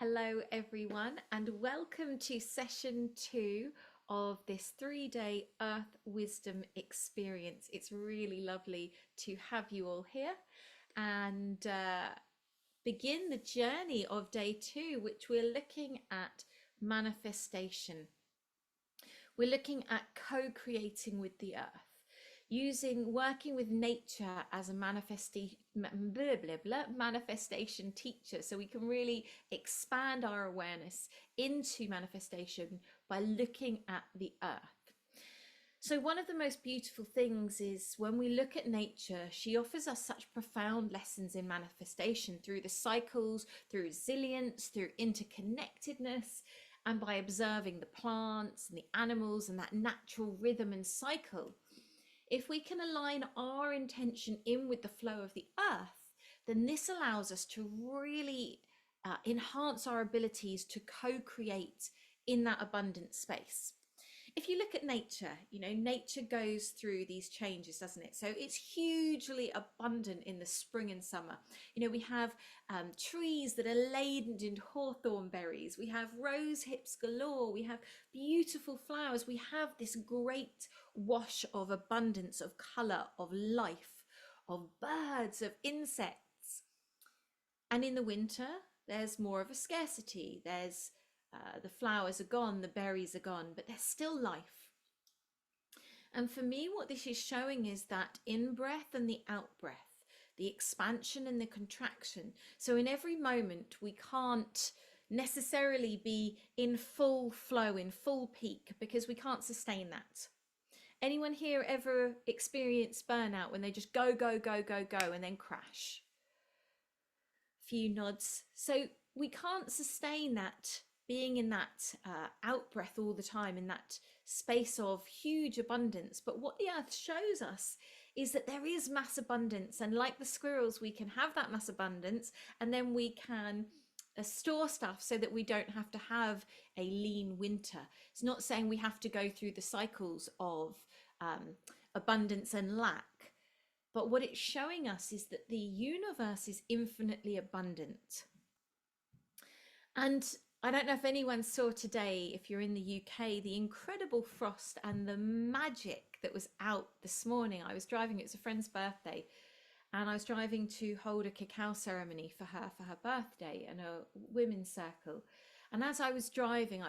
Hello, everyone, and welcome to session 2 of this 3-day Earth Wisdom experience. It's really lovely to have you all here and begin the journey of day 2, which we're looking at manifestation. We're looking at co-creating with the earth, working with nature as a manifestation teacher, so we can really expand our awareness into manifestation by looking at the earth. So one of the most beautiful things is when we look at nature, she offers us such profound lessons in manifestation through the cycles, through resilience, through interconnectedness, and by observing the plants and the animals and that natural rhythm and cycle. If we can align our intention in with the flow of the earth, then this allows us to really enhance our abilities to co-create in that abundant space. If you look at nature, nature goes through these changes, doesn't it? So it's hugely abundant in the spring and summer. We have trees that are laden in hawthorn berries. We have rose hips galore. We have beautiful flowers. We have this great wash of abundance, of color, of life, of birds, of insects. And in the winter, there's more of a scarcity. There's the flowers are gone, the berries are gone, but there's still life. And for me, what this is showing is that in-breath and the out-breath, the expansion and the contraction. So in every moment, we can't necessarily be in full flow, in full peak, because we can't sustain that. Anyone here ever experience burnout when they just go, go, go, go, go, and then crash? Few nods. So we can't sustain that, being in that out breath all the time, in that space of huge abundance. But what the earth shows us is that there is mass abundance, and like the squirrels, we can have that mass abundance, and then we can store stuff so that we don't have to have a lean winter. It's not saying we have to go through the cycles of abundance and lack, but what it's showing us is that the universe is infinitely abundant. And I don't know if anyone saw today, if you're in the UK, the incredible frost and the magic that was out this morning. I was driving, it was a friend's birthday, and I was driving to hold a cacao ceremony for her birthday and a women's circle. And as I was driving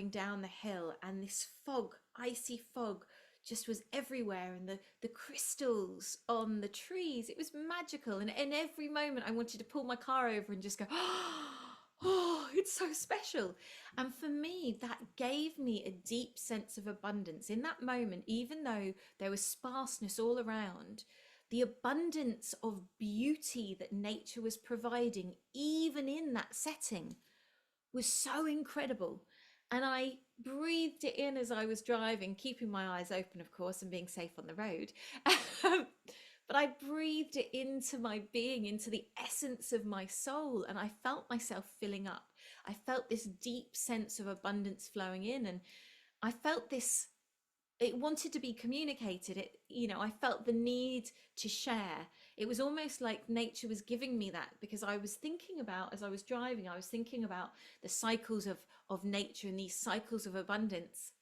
down the hill, and this fog, icy fog, just was everywhere, and the crystals on the trees, it was magical. And in every moment I wanted to pull my car over and just go, oh, it's so special. And for me, that gave me a deep sense of abundance in that moment. Even though there was sparseness all around, the abundance of beauty that nature was providing, even in that setting, was so incredible. And I breathed it in as I was driving, keeping my eyes open, of course, and being safe on the road. But I breathed it into my being, into the essence of my soul, and I felt myself filling up. I felt this deep sense of abundance flowing in, and I felt this, it wanted to be communicated. I felt the need to share. It was almost like nature was giving me that, because I was thinking about, as I was driving, I was thinking about the cycles of nature and these cycles of abundance.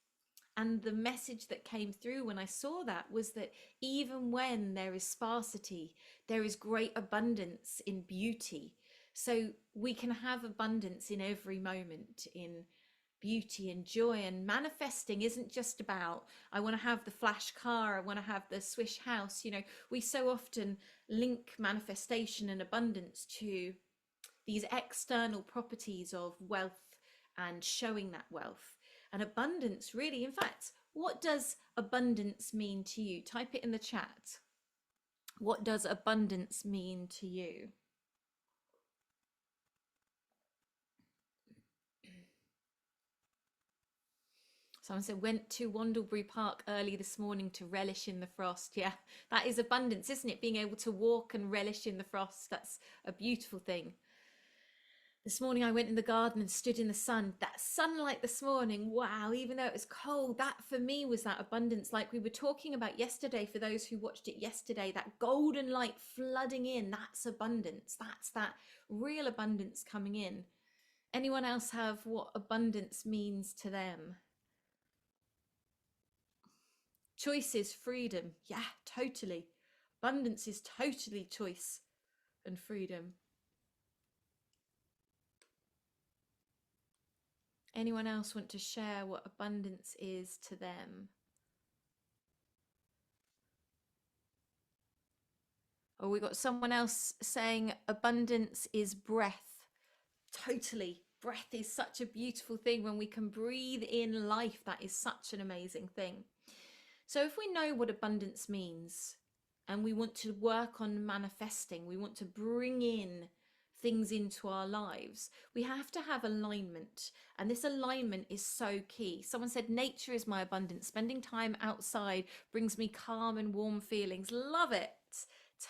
And the message that came through when I saw that was that even when there is sparsity, there is great abundance in beauty. So we can have abundance in every moment, in beauty and joy. And manifesting isn't just about, I want to have the flash car, I want to have the swish house. We so often link manifestation and abundance to these external properties of wealth and showing that wealth. And abundance, really, in fact, what does abundance mean to you? Type it in the chat. What does abundance mean to you? Someone said, went to Wandlebury Park early this morning to relish in the frost. Yeah, that is abundance, isn't it? Being able to walk and relish in the frost. That's a beautiful thing. This morning I went in the garden and stood in the sun. That sunlight this morning, wow, even though it was cold, that for me was that abundance, like we were talking about yesterday. For those who watched it yesterday, that golden light flooding in, that's abundance. That's that real abundance coming in. Anyone else have what abundance means to them? Choice is freedom. Yeah, totally. Abundance is totally choice and freedom. Anyone else want to share what abundance is to them? Or we got someone else saying abundance is breath. Totally. Breath is such a beautiful thing. When we can breathe in life, that is such an amazing thing. So if we know what abundance means and we want to work on manifesting, we want to bring in things into our lives, we have to have alignment. And this alignment is so key. Someone said, nature is my abundance. Spending time outside brings me calm and warm feelings. Love it.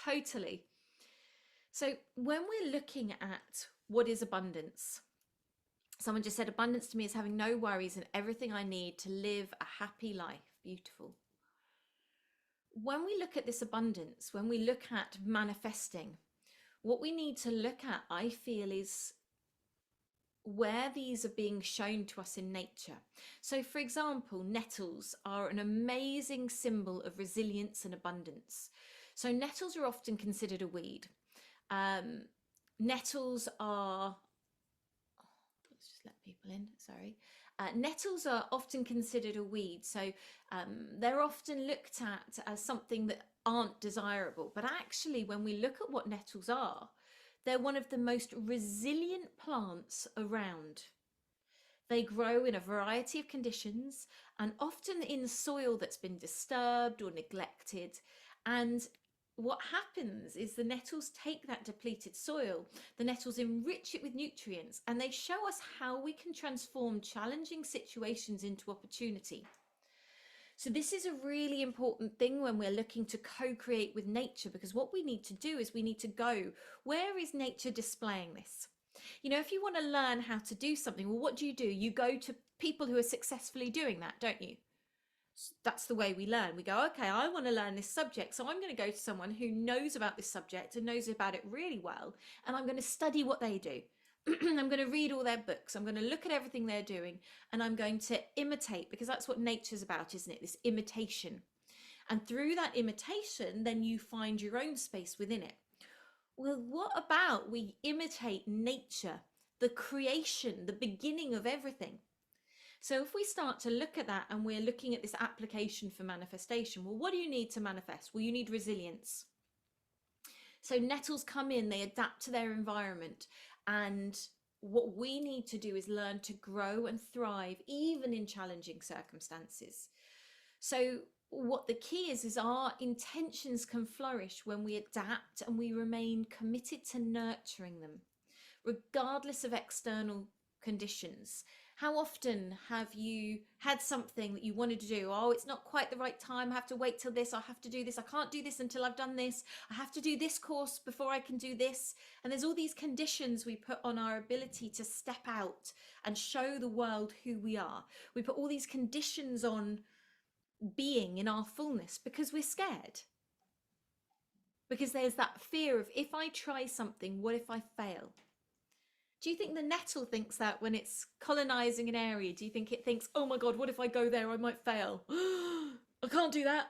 Totally. So when we're looking at what is abundance, someone just said, abundance to me is having no worries and everything I need to live a happy life. Beautiful. When we look at this abundance, when we look at manifesting, what we need to look at, I feel, is where these are being shown to us in nature. So for example, nettles are an amazing symbol of resilience and abundance. So nettles are often considered a weed. Nettles are, let's just let people in, sorry. Nettles are often considered a weed, so they're often looked at as something that aren't desirable. But actually, when we look at what nettles are, they're one of the most resilient plants around. They grow in a variety of conditions and often in soil that's been disturbed or neglected. And what happens is the nettles take that depleted soil, the nettles enrich it with nutrients, and they show us how we can transform challenging situations into opportunity. So this is a really important thing when we're looking to co-create with nature, because what we need to do is we need to go, where is nature displaying this? You know, if you want to learn how to do something, well, what do? You go to people who are successfully doing that, don't you? That's the way we learn. We go, okay, I want to learn this subject, so I'm going to go to someone who knows about this subject and knows about it really well, and I'm going to study what they do. I'm going to read all their books. I'm going to look at everything they're doing, and I'm going to imitate, because that's what nature's about, isn't it? This imitation. And through that imitation, then you find your own space within it. Well, what about we imitate nature, the creation, the beginning of everything? So if we start to look at that and we're looking at this application for manifestation, well, what do you need to manifest? Well, you need resilience. So nettles come in, they adapt to their environment. And what we need to do is learn to grow and thrive, even in challenging circumstances. So what the key is our intentions can flourish when we adapt and we remain committed to nurturing them, regardless of external conditions. How often have you had something that you wanted to do? Oh, it's not quite the right time. I have to wait till this. I have to do this. I can't do this until I've done this. I have to do this course before I can do this. And there's all these conditions we put on our ability to step out and show the world who we are. We put all these conditions on being in our fullness because we're scared. Because there's that fear of, if I try something, what if I fail? Do you think the nettle thinks that when it's colonizing an area? Do you think it thinks, oh my God, what if I go there? I might fail. I can't do that.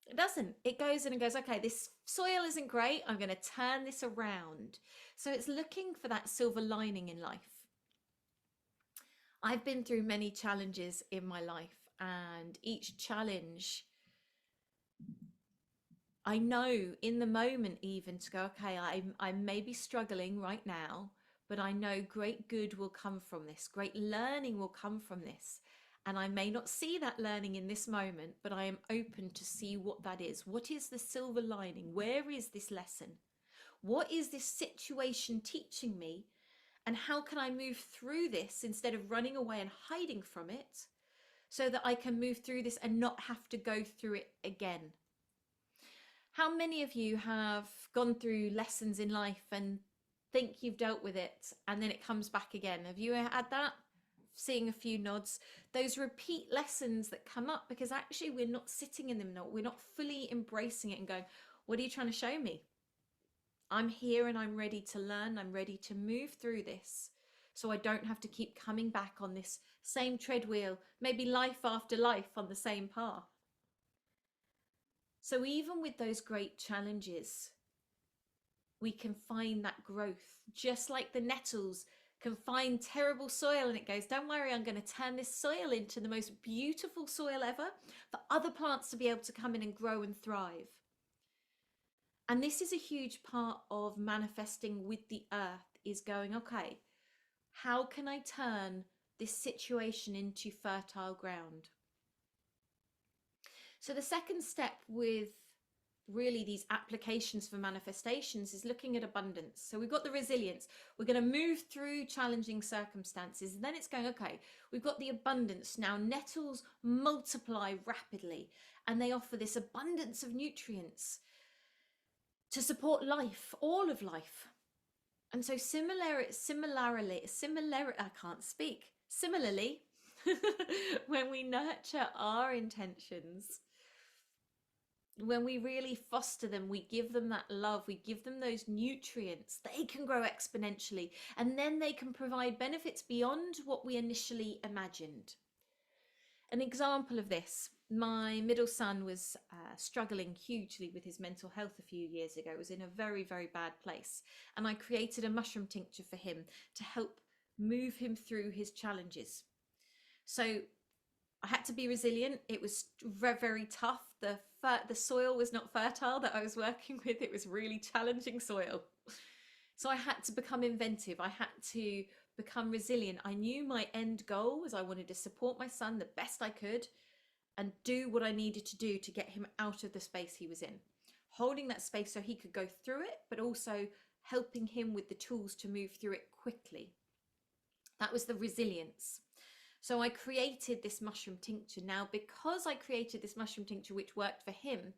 It doesn't. It goes in and goes, okay, this soil isn't great. I'm going to turn this around. So it's looking for that silver lining in life. I've been through many challenges in my life, and each challenge, I know in the moment even to go, okay, I may be struggling right now, but I know great good will come from this. Great learning will come from this. And I may not see that learning in this moment, but I am open to see what that is. What is the silver lining? Where is this lesson? What is this situation teaching me? And how can I move through this instead of running away and hiding from it, so that I can move through this and not have to go through it again? How many of you have gone through lessons in life and think you've dealt with it and then it comes back again? Have you had that? Seeing a few nods. Those repeat lessons that come up because actually we're not sitting in them, we're not fully embracing it and going, what are you trying to show me? I'm here and I'm ready to learn. I'm ready to move through this so I don't have to keep coming back on this same treadwheel, maybe life after life on the same path. So even with those great challenges, we can find that growth, just like the nettles can find terrible soil and it goes, don't worry, I'm going to turn this soil into the most beautiful soil ever for other plants to be able to come in and grow and thrive. And this is a huge part of manifesting with the earth, is going, okay, how can I turn this situation into fertile ground? So the second step with really these applications for manifestations is looking at abundance. So we've got the resilience, we're going to move through challenging circumstances, and then it's going, okay, we've got the abundance. Now nettles multiply rapidly and they offer this abundance of nutrients to support life, all of life. And so similarly, I can't speak. Similarly, when we nurture our intentions, when we really foster them, we give them that love, we give them those nutrients, they can grow exponentially, and then they can provide benefits beyond what we initially imagined. An example of this, my middle son was struggling hugely with his mental health a few years ago. It was in a very, very bad place. And I created a mushroom tincture for him to help move him through his challenges. So I had to be resilient. It was very, very tough. The soil was not fertile that I was working with. It was really challenging soil. So I had to become inventive. I had to become resilient. I knew my end goal was I wanted to support my son the best I could and do what I needed to do to get him out of the space he was in. Holding that space so he could go through it, but also helping him with the tools to move through it quickly. That was the resilience. So I created this mushroom tincture. Now, because I created this mushroom tincture, which worked for him,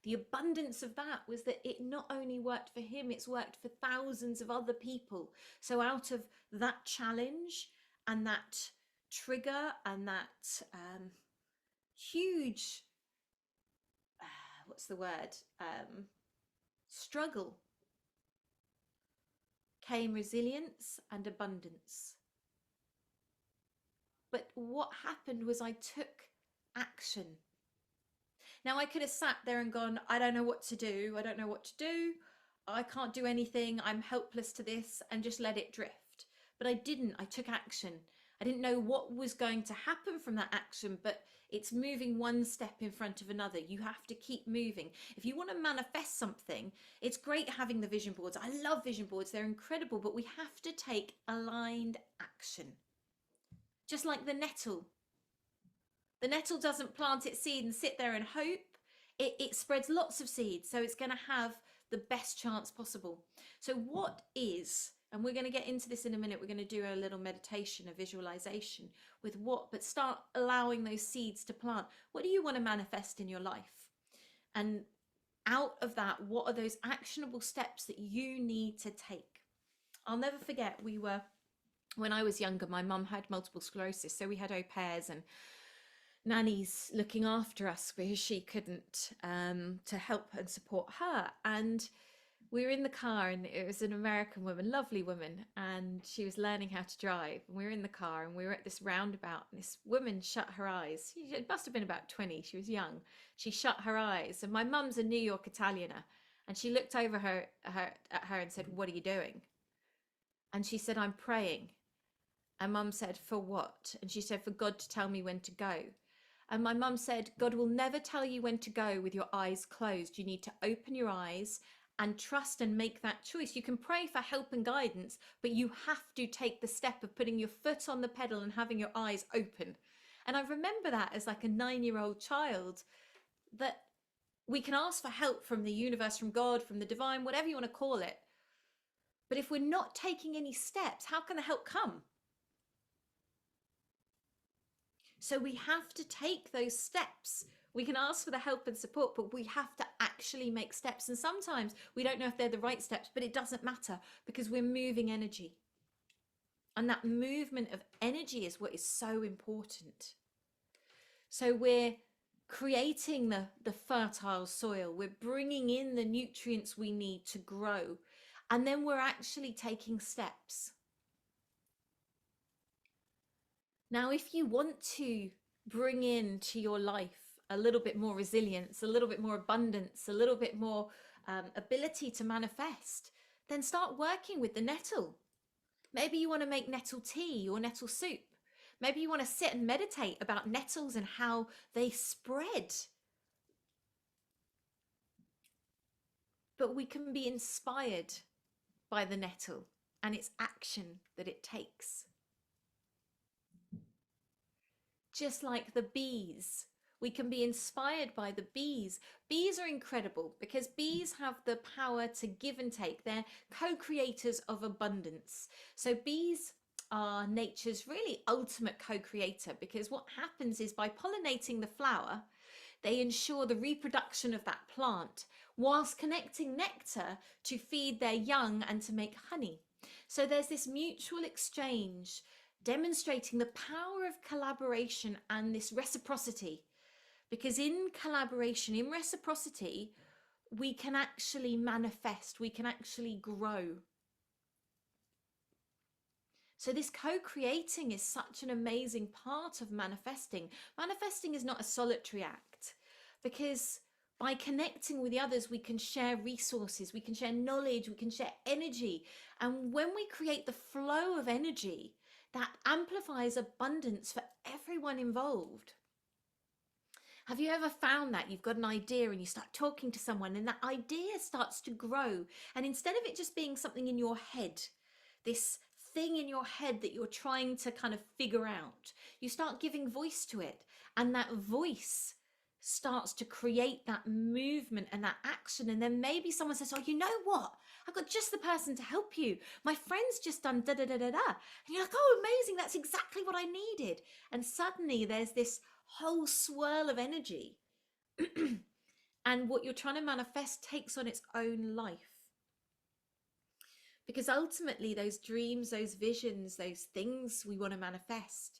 the abundance of that was that it not only worked for him, it's worked for thousands of other people. So out of that challenge and that trigger and that huge, struggle, came resilience and abundance. But what happened was I took action. Now I could have sat there and gone, I don't know what to do. I don't know what to do. I can't do anything. I'm helpless to this, and just let it drift. But I didn't. I took action. I didn't know what was going to happen from that action, but it's moving one step in front of another. You have to keep moving. If you want to manifest something, it's great having the vision boards. I love vision boards. They're incredible, but we have to take aligned action. Just like the nettle. The nettle doesn't plant its seed and sit there and hope. It spreads lots of seeds, so it's going to have the best chance possible. So what is, and we're going to get into this in a minute, we're going to do a little meditation, a visualization with what, but start allowing those seeds to plant. What do you want to manifest in your life? And out of that, what are those actionable steps that you need to take? I'll never forget, when I was younger, my mum had multiple sclerosis, so we had au pairs and nannies looking after us because she couldn't, to help and support her. And we were in the car, and it was an American woman, lovely woman, and she was learning how to drive. And we were in the car, and we were at this roundabout, and this woman shut her eyes. She must have been about 20. She was young. She shut her eyes, and my mum's a New York Italianer, and she looked over at her and said, "What are you doing?" And she said, "I'm praying." And mum said, "For what?" And she said, "For God to tell me when to go." And my mum said, "God will never tell you when to go with your eyes closed. You need to open your eyes and trust and make that choice. You can pray for help and guidance, but you have to take the step of putting your foot on the pedal and having your eyes open." And I remember that as like a 9-year-old child, that we can ask for help from the universe, from God, from the divine, whatever you want to call it. But if we're not taking any steps, how can the help come? So we have to take those steps. We can ask for the help and support, but we have to actually make steps. And sometimes we don't know if they're the right steps, but it doesn't matter because we're moving energy. And that movement of energy is what is so important. So we're creating the fertile soil. We're bringing in the nutrients we need to grow. And then we're actually taking steps. Now, if you want to bring into your life a little bit more resilience, a little bit more abundance, a little bit more ability to manifest, then start working with the nettle. Maybe you want to make nettle tea or nettle soup. Maybe you want to sit and meditate about nettles and how they spread. But we can be inspired by the nettle and its action that it takes. Just like the bees, we can be inspired by the bees. Bees are incredible because bees have the power to give and take. They're co-creators of abundance. So bees are nature's really ultimate co-creator, because what happens is by pollinating the flower, they ensure the reproduction of that plant whilst connecting nectar to feed their young and to make honey. So there's this mutual exchange demonstrating the power of collaboration and this reciprocity. Because in collaboration, in reciprocity, we can actually manifest, we can actually grow. So this co-creating is such an amazing part of manifesting. Manifesting is not a solitary act, because by connecting with the others, we can share resources, we can share knowledge, we can share energy. And when we create the flow of energy, that amplifies abundance for everyone involved. Have you ever found that you've got an idea and you start talking to someone and that idea starts to grow, and instead of it just being something in your head, this thing in your head that you're trying to kind of figure out, you start giving voice to it, and that voice starts to create that movement and that action. And then maybe someone says, oh, you know what? I've got just the person to help you. My friend's just done da da da da da. And you're like, oh, amazing. That's exactly what I needed. And suddenly there's this whole swirl of energy. And what you're trying to manifest takes on its own life. Because ultimately those dreams, those visions, those things we want to manifest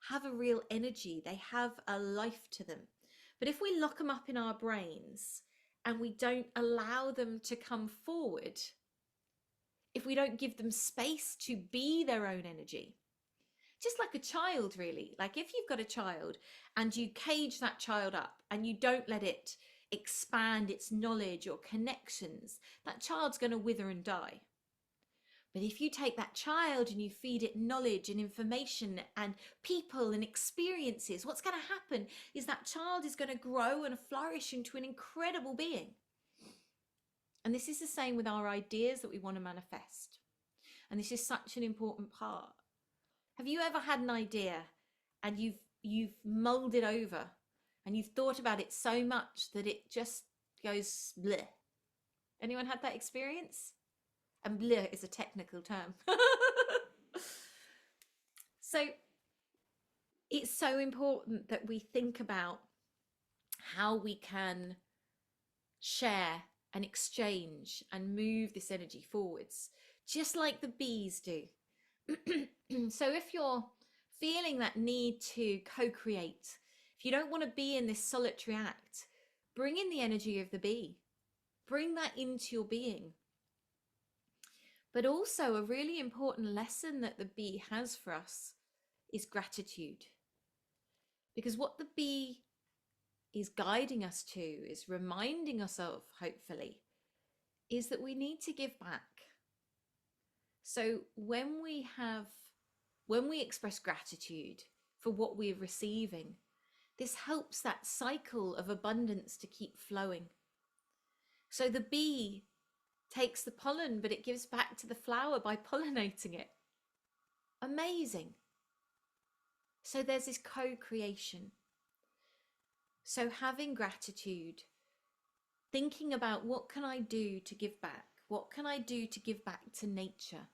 have a real energy. They have a life to them. But if we lock them up in our brains and we don't allow them to come forward, if we don't give them space to be their own energy, just like a child, really, like if you've got a child and you cage that child up and you don't let it expand its knowledge or connections, that child's going to wither and die. But if you take that child and you feed it knowledge and information and people and experiences, what's going to happen is that child is going to grow and flourish into an incredible being. And this is the same with our ideas that we want to manifest. And this is such an important part. Have you ever had an idea and you've mulled it over and you've thought about it so much that it just goes bleh? Anyone had that experience? And bleh is a technical term. So it's so important that we think about how we can share and exchange and move this energy forwards, just like the bees do. So if you're feeling that need to co-create, if you don't want to be in this solitary act, bring in the energy of the bee. Bring that into your being. But also a really important lesson that the bee has for us is gratitude. Because what the bee is guiding us to, is reminding us of, hopefully, is that we need to give back. So when we express gratitude for what we're receiving, this helps that cycle of abundance to keep flowing. So the bee takes the pollen, but it gives back to the flower by pollinating it. Amazing. So there's this co-creation. So having gratitude, thinking about what can I do to give back? What can I do to give back to nature?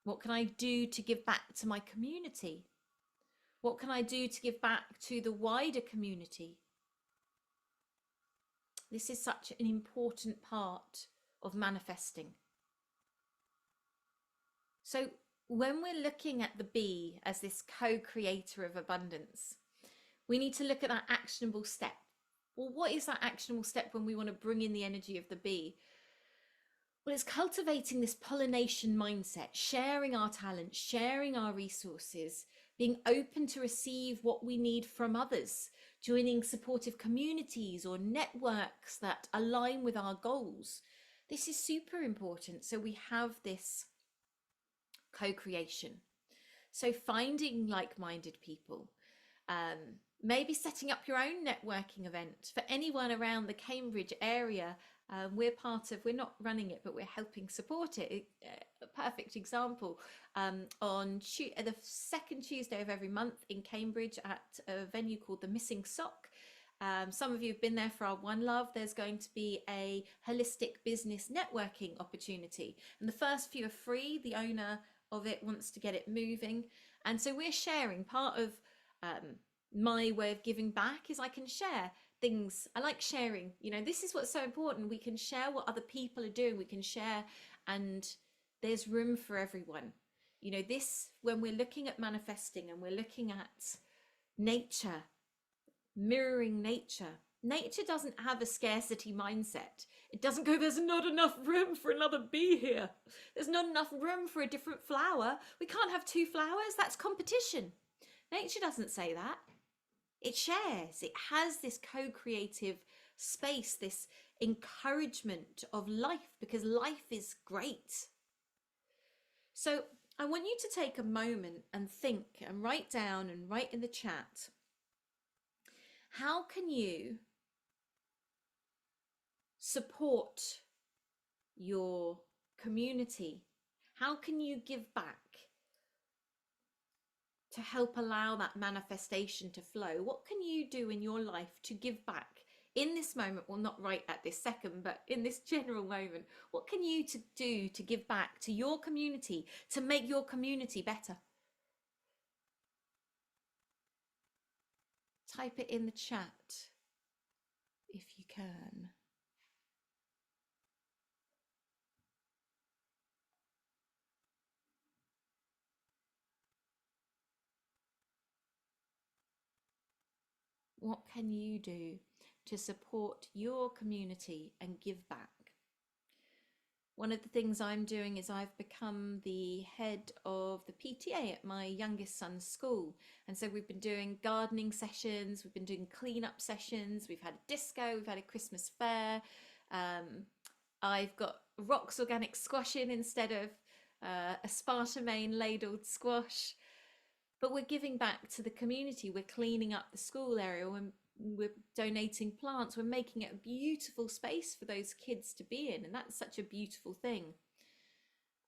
What can I do to give back to my community? What can I do to give back to the wider community? This is such an important part of manifesting. So when we're looking at the bee as this co-creator of abundance, we need to look at that actionable step. Well, what is that actionable step when we want to bring in the energy of the bee? Well, it's cultivating this pollination mindset, sharing our talents, sharing our resources, being open to receive what we need from others, joining supportive communities or networks that align with our goals. This is super important. So we have this co-creation. So finding like-minded people, um, maybe setting up your own networking event for anyone around the Cambridge area. We're not running it, but we're helping support it. A perfect example, on the second Tuesday of every month in Cambridge at a venue called the Missing Sock. Some of you have been there for our One Love. There's going to be a holistic business networking opportunity, and the first few are free. The owner of it wants to get it moving, and so we're sharing part of my way of giving back is I can share things. I like sharing, this is what's so important. We can share what other people are doing, we can share, and there's room for everyone. This, when we're looking at manifesting and we're looking at nature, mirroring nature, nature doesn't have a scarcity mindset. It doesn't go, there's not enough room for another bee here, there's not enough room for a different flower, we can't have two flowers, that's competition. Nature doesn't say that. It shares. It has this co-creative space, this encouragement of life, because life is great. So I want you to take a moment and think and write down and write in the chat, how can you support your community? How can you give back to help allow that manifestation to flow? What can you do in your life to give back in this moment? Well, not right at this second, but in this general moment. What can you do to give back to your community, to make your community better? Type it in the chat if you can. What can you do to support your community and give back? One of the things I'm doing is I've become the head of the PTA at my youngest son's school. And so we've been doing gardening sessions, we've been doing cleanup sessions, we've had a disco, we've had a Christmas fair. I've got Rox organic squash in instead of aspartame ladled squash. But we're giving back to the community. We're cleaning up the school area. We're donating plants. We're making it a beautiful space for those kids to be in. And that's such a beautiful thing.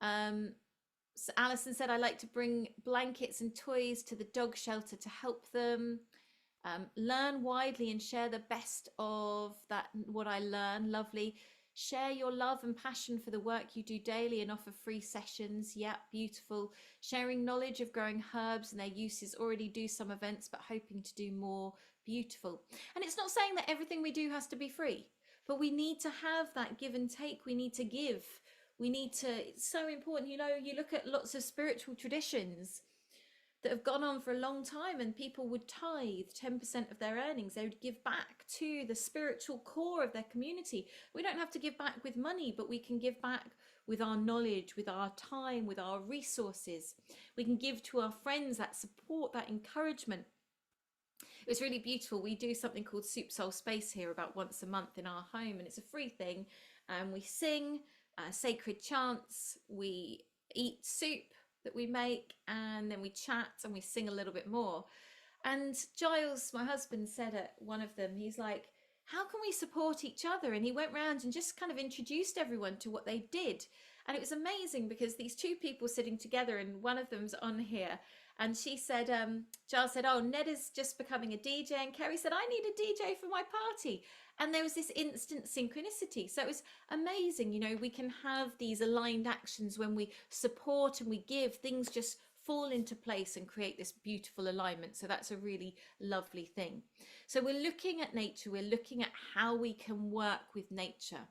So Alison said, I like to bring blankets and toys to the dog shelter to help them. Learn widely and share the best of that, what I learn. Lovely. Share your love and passion for the work you do daily and offer free sessions. Yeah, beautiful. Sharing knowledge of growing herbs and their uses. Already do some events, but hoping to do more. Beautiful. And it's not saying that everything we do has to be free, but we need to have that give and take. We need to give. We need to, it's so important. You look at lots of spiritual traditions that have gone on for a long time, and people would tithe 10% of their earnings. They would give back to the spiritual core of their community. We don't have to give back with money, but we can give back with our knowledge, with our time, with our resources. We can give to our friends that support, that encouragement. It was really beautiful. We do something called Soup Soul Space here about once a month in our home, and it's a free thing. And we sing sacred chants, we eat soup that we make, and then we chat and we sing a little bit more. And Giles, my husband, said at one of them, he's like, how can we support each other? And he went round and just kind of introduced everyone to what they did. And it was amazing because these two people sitting together, and one of them's on here, and she said, Giles said, oh, Ned is just becoming a DJ, and Kerry said, I need a DJ for my party. And there was this instant synchronicity. So it was amazing. We can have these aligned actions when we support and we give, things just fall into place and create this beautiful alignment. So that's a really lovely thing. So we're looking at nature, we're looking at how we can work with nature.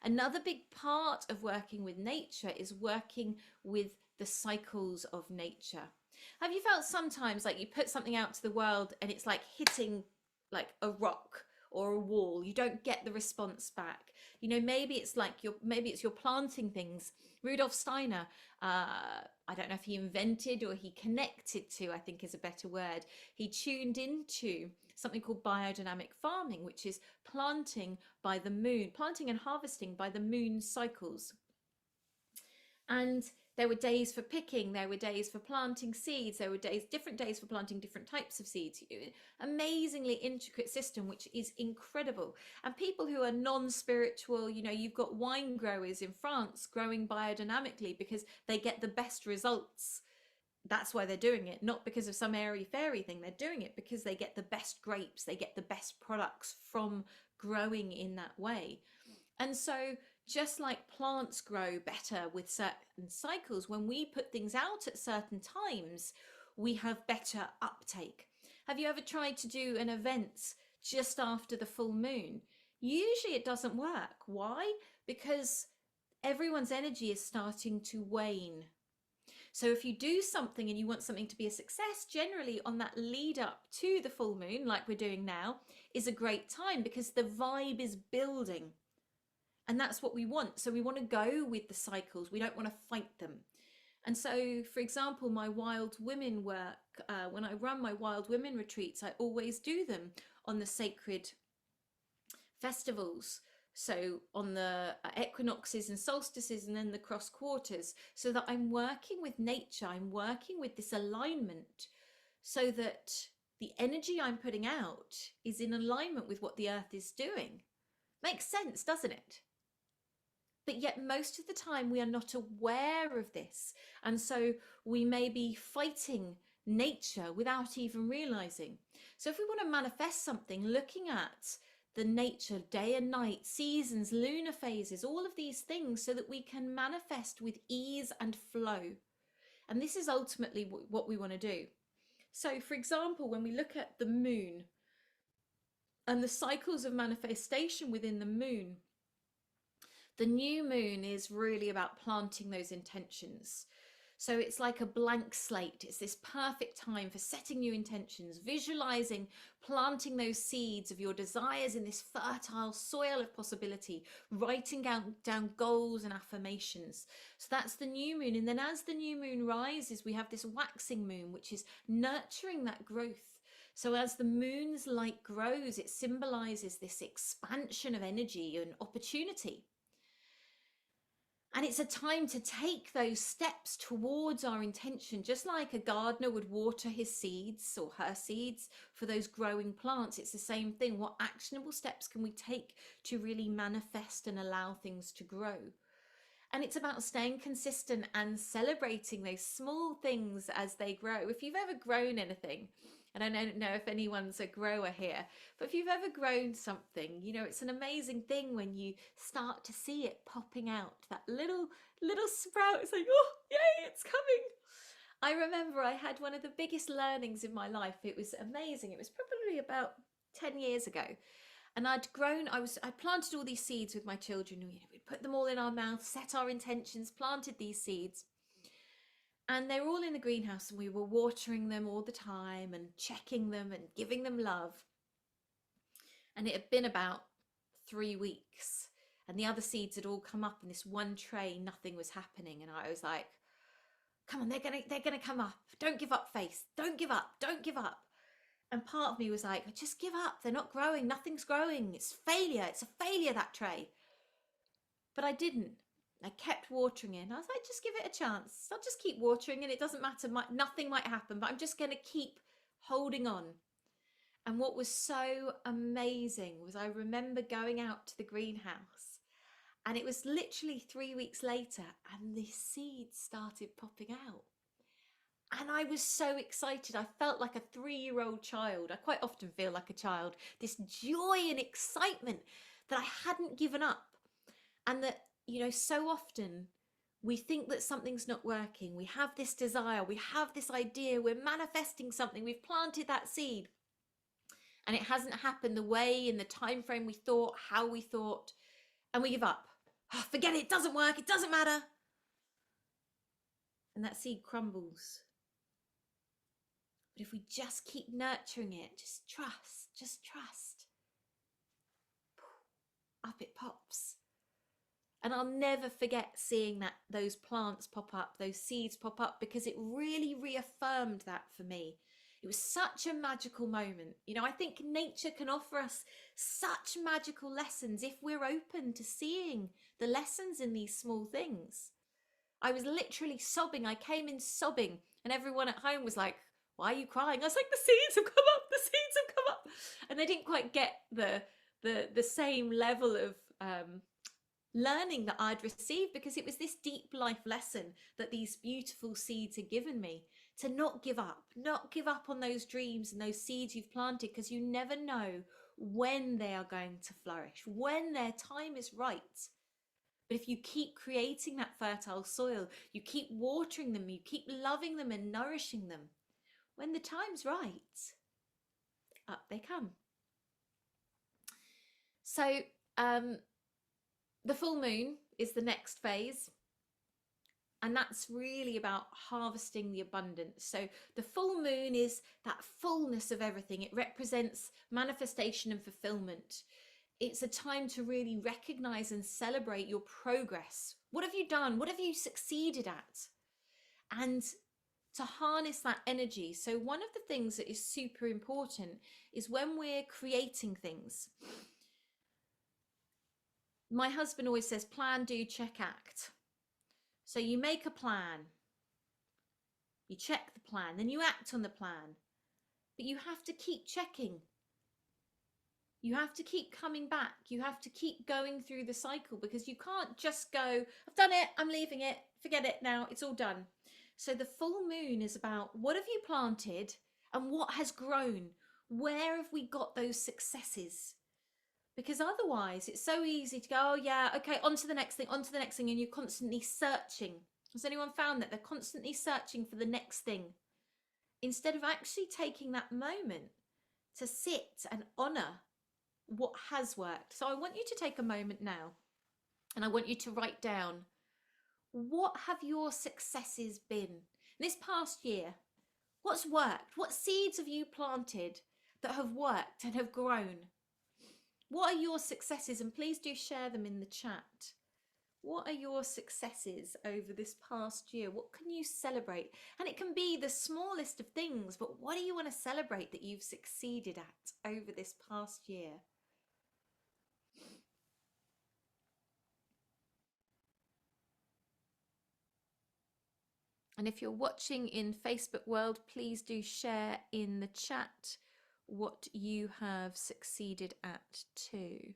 Another big part of working with nature is working with the cycles of nature. Have you felt sometimes like you put something out to the world and it's like hitting like a rock, or a wall. You don't get the response back. You know, maybe it's like you're planting things. Rudolf Steiner, I don't know if he invented or he connected to, I think is a better word. He tuned into something called biodynamic farming, which is planting by the moon, planting and harvesting by the moon's cycles. And there were days for picking, there were days for planting seeds, there were different days for planting different types of seeds. Amazingly intricate system, which is incredible. And people who are non-spiritual, you know, you've got wine growers in France growing biodynamically because they get the best results. That's why they're doing it, not because of some airy fairy thing. They're doing it because they get the best grapes, they get the best products from growing in that way. And so just like plants grow better with certain cycles, when we put things out at certain times, we have better uptake. Have you ever tried to do an event just after the full moon? Usually it doesn't work. Why? Because everyone's energy is starting to wane. So if you do something and you want something to be a success, generally on that lead up to the full moon, like we're doing now, is a great time because the vibe is building. And that's what we want. So we want to go with the cycles. We don't want to fight them. And so, for example, my wild women work, when I run my wild women retreats, I always do them on the sacred festivals. So on the equinoxes and solstices and then the cross quarters, so that I'm working with nature, I'm working with this alignment so that the energy I'm putting out is in alignment with what the earth is doing. Makes sense, doesn't it? But yet most of the time we are not aware of this. And so we may be fighting nature without even realizing. So if we want to manifest something, looking at the nature, day and night, seasons, lunar phases, all of these things so that we can manifest with ease and flow. And this is ultimately what we want to do. So for example, when we look at the moon and the cycles of manifestation within the moon, the new moon is really about planting those intentions. So it's like a blank slate. It's this perfect time for setting new intentions, visualizing, planting those seeds of your desires in this fertile soil of possibility, writing down goals and affirmations. So that's the new moon. And then as the new moon rises, we have this waxing moon, which is nurturing that growth. So as the moon's light grows, it symbolizes this expansion of energy and opportunity. And it's a time to take those steps towards our intention, just like a gardener would water his seeds or her seeds for those growing plants. It's the same thing. What actionable steps can we take to really manifest and allow things to grow? And it's about staying consistent and celebrating those small things as they grow. If you've ever grown anything, and I don't know if anyone's a grower here, but if you've ever grown something, you know, it's an amazing thing when you start to see it popping out, that little sprout. It's like, oh, yay, it's coming. I remember I had one of the biggest learnings in my life. It was amazing. It was probably about 10 years ago. And I planted all these seeds with my children. We'd put them all in our mouth, set our intentions, planted these seeds. And they were all in the greenhouse and we were watering them all the time and checking them and giving them love. And it had been about 3 weeks and the other seeds had all come up in this one tray. Nothing was happening. And I was like, come on, they're gonna come up. Don't give up, Faith. Don't give up. Don't give up. And part of me was like, just give up. They're not growing. Nothing's growing. It's failure. It's a failure, that tray. But I didn't. I kept watering it. I was like, just give it a chance. I'll just keep watering and it doesn't matter. Nothing might happen, but I'm just going to keep holding on. And what was so amazing was I remember going out to the greenhouse and it was literally 3 weeks later and the seeds started popping out. And I was so excited. I felt like a 3-year-old child. I quite often feel like a child. This joy and excitement that I hadn't given up. And that, you know, so often we think that something's not working. We have this desire. We have this idea. We're manifesting something. We've planted that seed. And it hasn't happened the way, in the time frame we thought, how we thought. And we give up. Oh, forget it. It doesn't work. It doesn't matter. And that seed crumbles. But if we just keep nurturing it, just trust, up it pops. And I'll never forget seeing those plants pop up, those seeds pop up, because it really reaffirmed that for me. It was such a magical moment. You know, I think nature can offer us such magical lessons if we're open to seeing the lessons in these small things. I was literally sobbing. I came in sobbing, and everyone at home was like, "Why are you crying?" I was like, "The seeds have come up. The seeds have come up," and they didn't quite get the same level of learning that I'd received, because it was this deep life lesson that these beautiful seeds had given me, to not give up on those dreams and those seeds you've planted, because you never know when they are going to flourish, when their time is right. But if you keep creating that fertile soil, you keep watering them, you keep loving them and nourishing them, when the time's right, up they come. So the full moon is the next phase, and that's really about harvesting the abundance. So the full moon is that fullness of everything. It represents manifestation and fulfillment. It's a time to really recognize and celebrate your progress. What have you done? What have you succeeded at? And to harness that energy. So one of the things that is super important is when we're creating things. My husband always says, plan, do, check, act. So you make a plan, you check the plan, then you act on the plan. But you have to keep checking. You have to keep coming back. You have to keep going through the cycle, because you can't just go, I've done it, I'm leaving it, forget it now, it's all done. So the full moon is about, what have you planted and what has grown? Where have we got those successes? Because otherwise it's so easy to go, oh yeah, okay, on to the next thing, and you're constantly searching. Has anyone found that they're constantly searching for the next thing, instead of actually taking that moment to sit and honor what has worked? So I want you to take a moment now, and I want you to write down, what have your successes been this past year? What's worked? What seeds have you planted that have worked and have grown? What are your successes? And please do share them in the chat. What are your successes over this past year? What can you celebrate? And it can be the smallest of things, but what do you want to celebrate that you've succeeded at over this past year? And if you're watching in Facebook World, please do share in the chat what you have succeeded at too.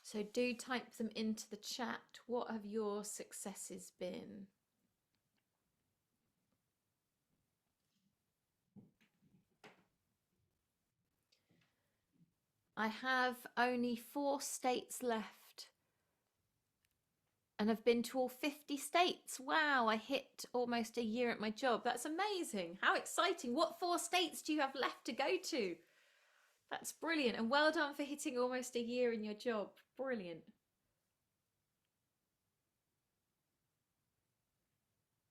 So do type them into the chat. What have your successes been? I have only 4 states left and have been to all 50 states. Wow, I hit almost a year at my job. That's amazing. How exciting. What 4 states do you have left to go to? That's brilliant. And well done for hitting almost a year in your job. Brilliant.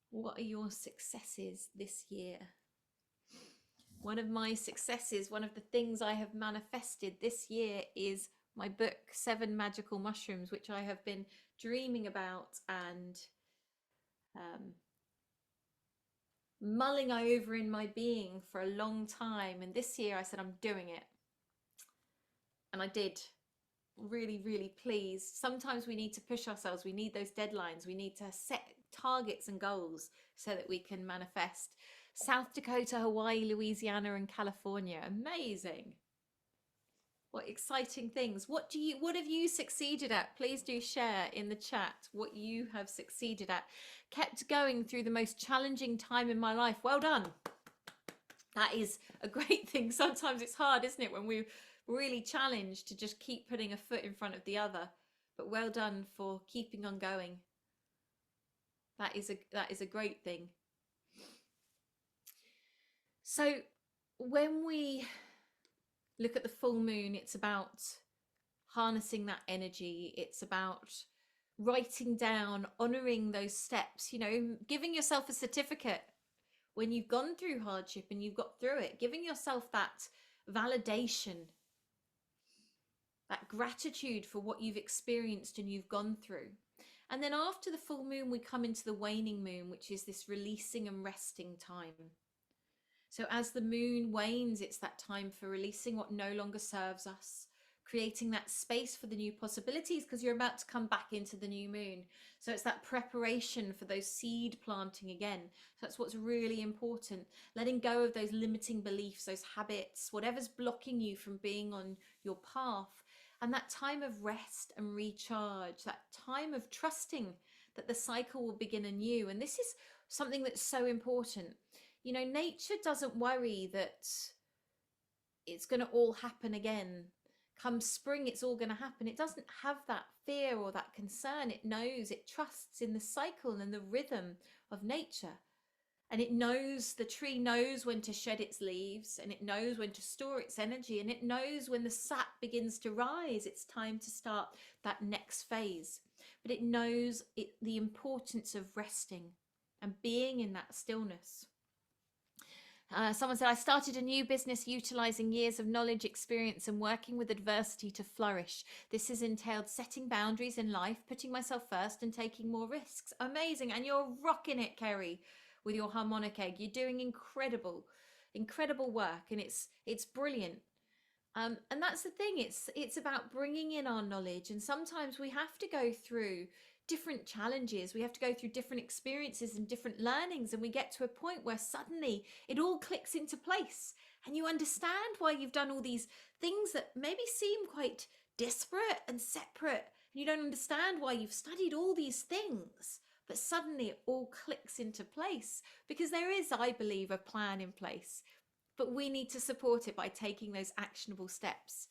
What are your successes this year? One of my successes, one of the things I have manifested this year is my book, 7 Magical Mushrooms, which I have been dreaming about and mulling over in my being for a long time. And this year I said, I'm doing it. And I did. Really, really pleased. Sometimes we need to push ourselves. We need those deadlines. We need to set targets and goals so that we can manifest. South Dakota, Hawaii, Louisiana, and California. Amazing. What exciting things. What have you succeeded at? Please do share in the chat what you have succeeded at. Kept going through the most challenging time in my life. Well done. That is a great thing. Sometimes it's hard, isn't it, when we're really challenged, to just keep putting a foot in front of the other. But well done for keeping on going. That is a great thing. So when we look at the full moon, it's about harnessing that energy. It's about writing down, honoring those steps, giving yourself a certificate when you've gone through hardship and you've got through it, giving yourself that validation, that gratitude for what you've experienced and you've gone through. And then after the full moon, we come into the waning moon, which is this releasing and resting time. So as the moon wanes, it's that time for releasing what no longer serves us, creating that space for the new possibilities, because you're about to come back into the new moon. So it's that preparation for those seed planting again. So that's what's really important. Letting go of those limiting beliefs, those habits, whatever's blocking you from being on your path. And that time of rest and recharge, that time of trusting that the cycle will begin anew. And this is something that's so important. Nature doesn't worry that it's going to all happen again. Come spring, it's all going to happen. It doesn't have that fear or that concern. It knows, it trusts in the cycle and the rhythm of nature. And it knows, the tree knows when to shed its leaves, and it knows when to store its energy, and it knows when the sap begins to rise, it's time to start that next phase. But it knows the importance of resting and being in that stillness. Someone said, I started a new business utilizing years of knowledge, experience, and working with adversity to flourish. This has entailed setting boundaries in life, putting myself first, and taking more risks. Amazing. And you're rocking it, Kerry, with your harmonic egg. You're doing incredible work, and it's brilliant. And that's the thing. It's about bringing in our knowledge, and sometimes we have to go through different challenges. We have to go through different experiences and different learnings, and we get to a point where suddenly it all clicks into place, and you understand why you've done all these things that maybe seem quite disparate and separate. You don't understand why you've studied all these things, but suddenly it all clicks into place because there is, I believe, a plan in place, but we need to support it by taking those actionable steps.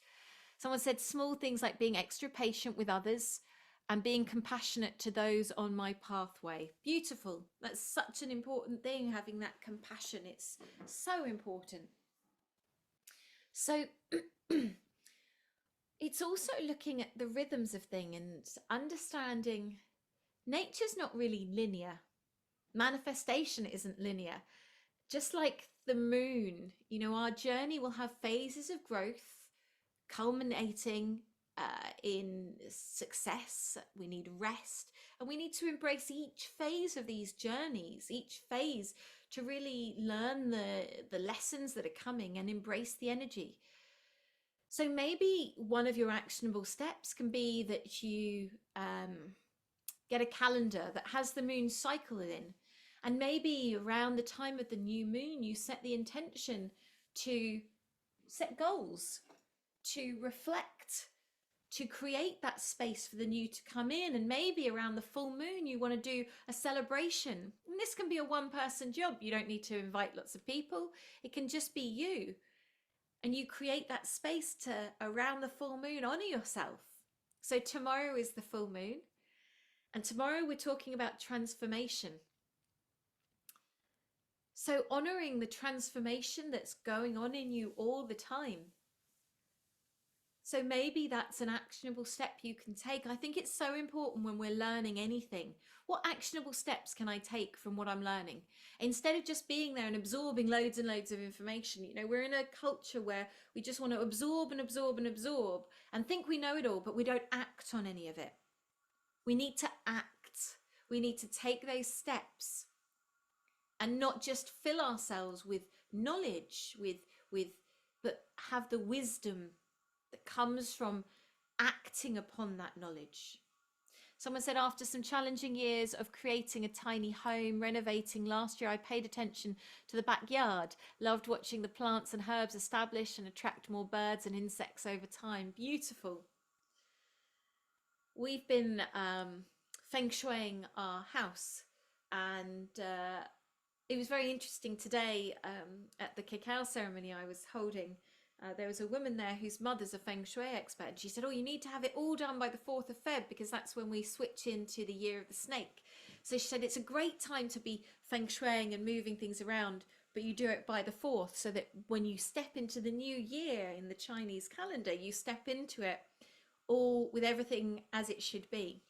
Someone said small things like being extra patient with others and being compassionate to those on my pathway. Beautiful. That's such an important thing, having that compassion. It's so important. So it's also looking at the rhythms of things and understanding nature's not really linear. Manifestation isn't linear. Just like the moon, our journey will have phases of growth culminating in success. We need rest, and we need to embrace each phase of these journeys, each phase, to really learn the lessons that are coming and embrace the energy. So maybe one of your actionable steps can be that you get a calendar that has the moon cycle in, and maybe around the time of the new moon you set the intention to set goals, to reflect, to create that space for the new to come in. And maybe around the full moon you want to do a celebration, and this can be a one-person job. You don't need to invite lots of people. It can just be you, and you create that space to, around the full moon, honor yourself. So tomorrow is the full moon, and tomorrow we're talking about transformation. So honoring the transformation that's going on in you all the time. So maybe that's an actionable step you can take. I think it's so important when we're learning anything. What actionable steps can I take from what I'm learning? Instead of just being there and absorbing loads and loads of information. We're in a culture where we just want to absorb and absorb and absorb and think we know it all, but we don't act on any of it. We need to act. We need to take those steps and not just fill ourselves with knowledge, but have the wisdom that comes from acting upon that knowledge. Someone said, after some challenging years of creating a tiny home, renovating last year, I paid attention to the backyard, loved watching the plants and herbs establish and attract more birds and insects over time. Beautiful. We've been feng shuiing our house, and it was very interesting today at the cacao ceremony I was holding. There was a woman there whose mother's a feng shui expert, and she said, oh, you need to have it all done by the 4th of Feb because that's when we switch into the year of the snake. So she said it's a great time to be feng shuiing and moving things around, but you do it by the 4th, so that when you step into the new year in the Chinese calendar, you step into it all with everything as it should be.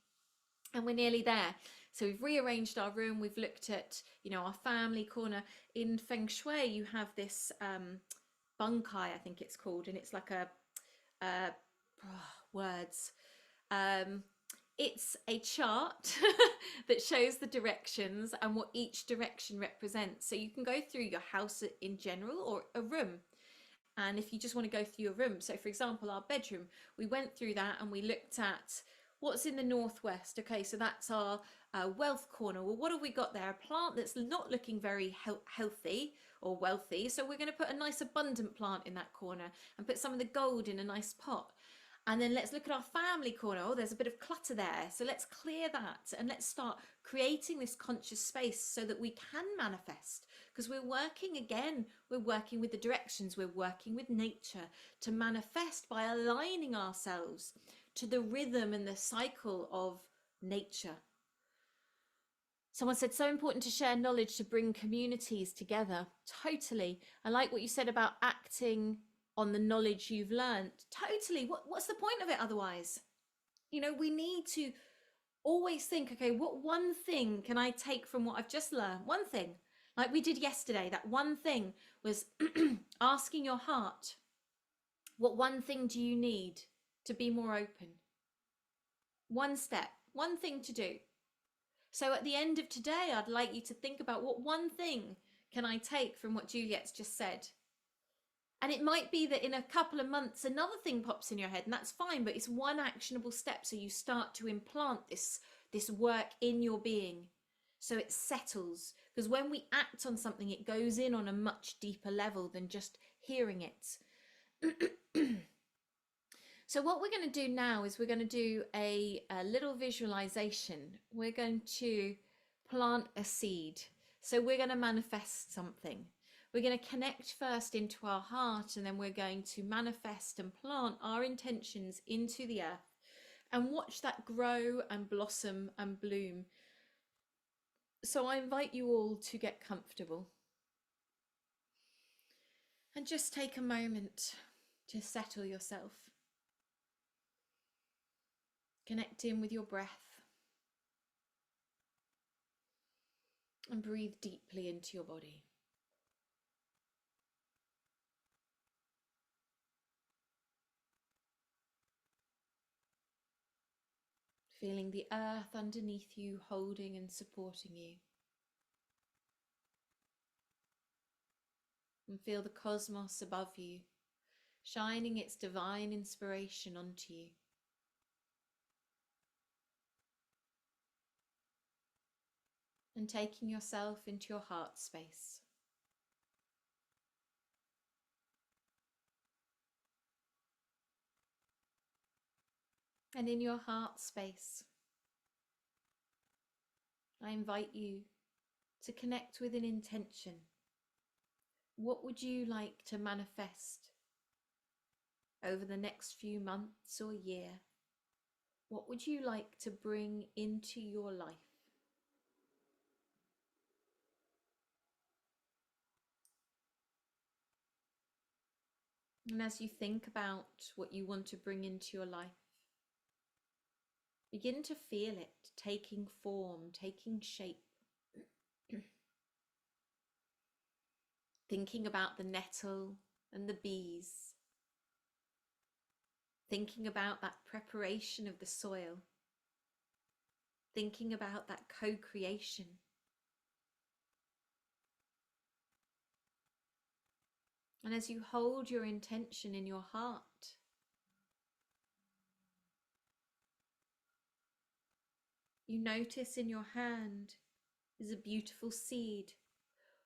And we're nearly there. So we've rearranged our room. We've looked at, our family corner. In feng shui, you have this bunkai, I think it's called, and it's like words. It's a chart that shows the directions and what each direction represents. So you can go through your house in general or a room. And if you just want to go through your room, so for example, our bedroom, we went through that and we looked at what's in the northwest. Okay, so that's our wealth corner. Well, what have we got there? A plant that's not looking very healthy or wealthy. So we're going to put a nice abundant plant in that corner and put some of the gold in a nice pot. And then let's look at our family corner. Oh, there's a bit of clutter there. So let's clear that and let's start creating this conscious space so that we can manifest. Because we're working with the directions, we're working with nature to manifest by aligning ourselves to the rhythm and the cycle of nature. Someone said, so important to share knowledge to bring communities together. Totally. I like what you said about acting on the knowledge you've learned. Totally. What's the point of it otherwise? We need to always think, okay, what one thing can I take from what I've just learned? One thing, like we did yesterday. That one thing was asking your heart, what one thing do you need to be more open? One step, one thing to do. So at the end of today, I'd like you to think about what one thing can I take from what Juliet's just said. And it might be that in a couple of months, another thing pops in your head, and that's fine, but it's one actionable step. So you start to implant this work in your being. So it settles. Because when we act on something, it goes in on a much deeper level than just hearing it. So what we're going to do now is we're going to do a little visualization. We're going to plant a seed. So we're going to manifest something. We're going to connect first into our heart, and then we're going to manifest and plant our intentions into the earth and watch that grow and blossom and bloom. So I invite you all to get comfortable and just take a moment to settle yourself. Connect in with your breath and breathe deeply into your body. Feeling the earth underneath you, holding and supporting you. And feel the cosmos above you, shining its divine inspiration onto you. And taking yourself into your heart space. And in your heart space, I invite you to connect with an intention. What would you like to manifest over the next few months or year? What would you like to bring into your life? And as you think about what you want to bring into your life, begin to feel it taking form, taking shape. Thinking about the nettle and the bees. Thinking about that preparation of the soil. Thinking about that co-creation. And as you hold your intention in your heart, you notice in your hand is a beautiful seed,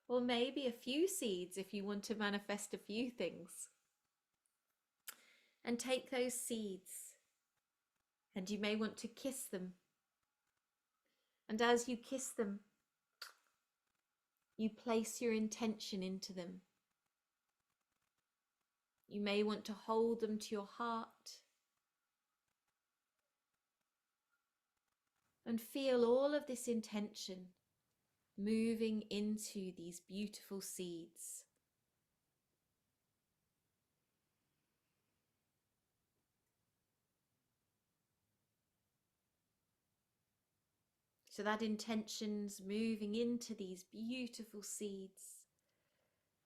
or maybe a few seeds if you want to manifest a few things. And take those seeds, and you may want to kiss them. And as you kiss them, you place your intention into them. You may want to hold them to your heart. And feel all of this intention moving into these beautiful seeds. So that intention's moving into these beautiful seeds.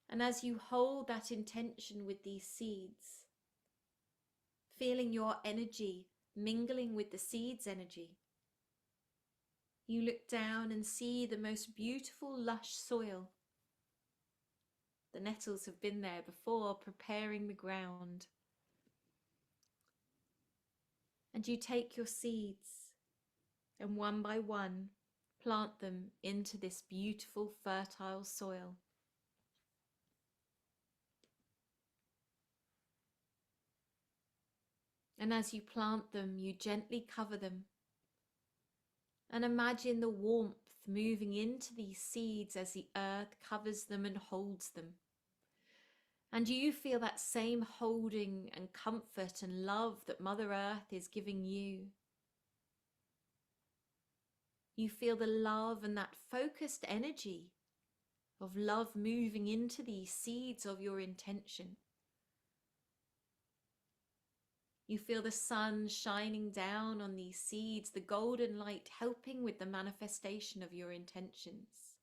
And as you hold that intention with these seeds, feeling your energy mingling with the seeds' energy, you look down and see the most beautiful, lush soil. The nettles have been there before, preparing the ground. And you take your seeds and one by one plant them into this beautiful, fertile soil. And as you plant them, you gently cover them. And imagine the warmth moving into these seeds as the earth covers them and holds them. And you feel that same holding and comfort and love that Mother Earth is giving you. You feel the love and that focused energy of love moving into these seeds of your intention. You feel the sun shining down on these seeds, the golden light helping with the manifestation of your intentions.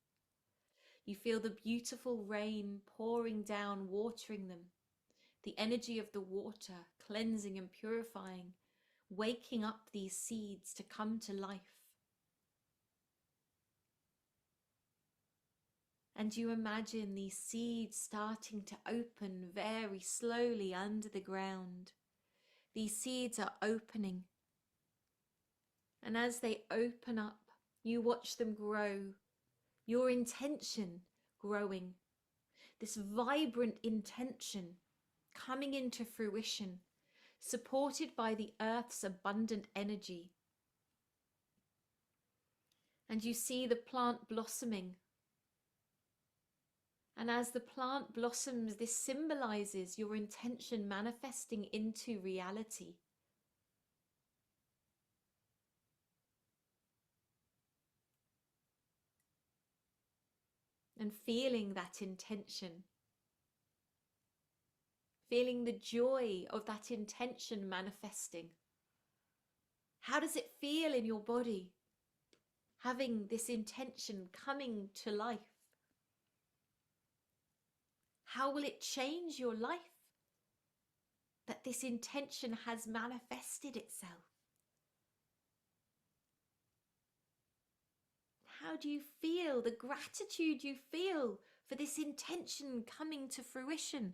You feel the beautiful rain pouring down, watering them, the energy of the water cleansing and purifying, waking up these seeds to come to life. And you imagine these seeds starting to open very slowly under the ground. These seeds are opening. And as they open up, you watch them grow. Your intention growing. This vibrant intention coming into fruition, supported by the earth's abundant energy. And you see the plant blossoming. And as the plant blossoms, this symbolizes your intention manifesting into reality. And feeling that intention. Feeling the joy of that intention manifesting. How does it feel in your body? Having this intention coming to life. How will it change your life that this intention has manifested itself? How do you feel the gratitude you feel for this intention coming to fruition?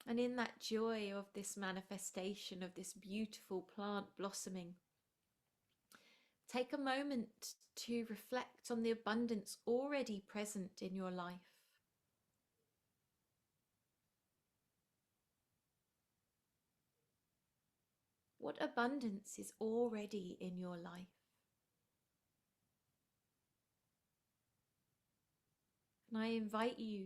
And in that joy of this manifestation of this beautiful plant blossoming, take a moment to reflect on the abundance already present in your life. What abundance is already in your life? And I invite you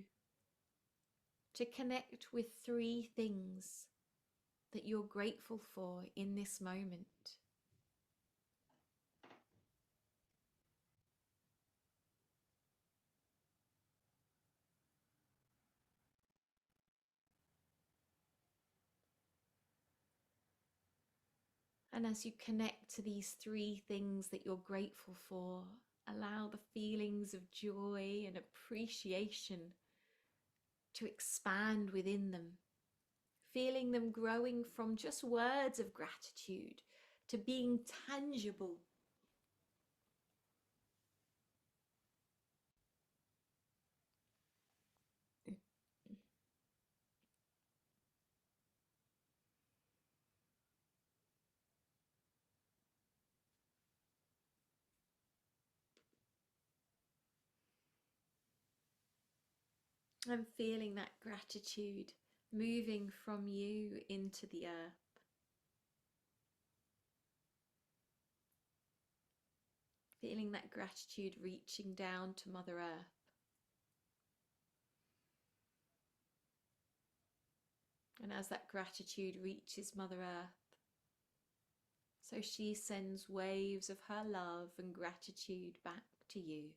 to connect with 3 things that you're grateful for in this moment. And as you connect to these 3 things that you're grateful for, allow the feelings of joy and appreciation to expand within them, feeling them growing from just words of gratitude to being tangible. I'm feeling that gratitude moving from you into the earth. Feeling that gratitude reaching down to Mother Earth. And as that gratitude reaches Mother Earth, so she sends waves of her love and gratitude back to you.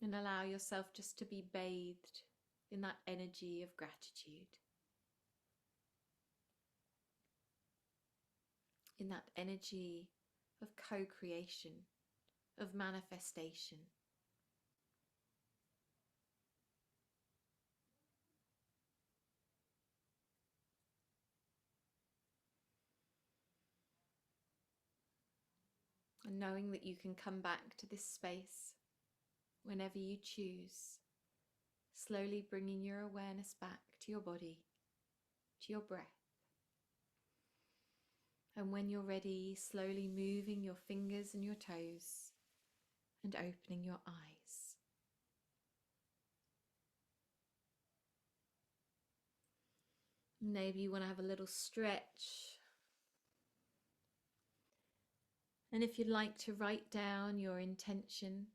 And allow yourself just to be bathed in that energy of gratitude. In that energy of co-creation, of manifestation. And knowing that you can come back to this space whenever you choose, slowly bringing your awareness back to your body, to your breath. And when you're ready, slowly moving your fingers and your toes and opening your eyes. Maybe you want to have a little stretch. And if you'd like to write down your intention,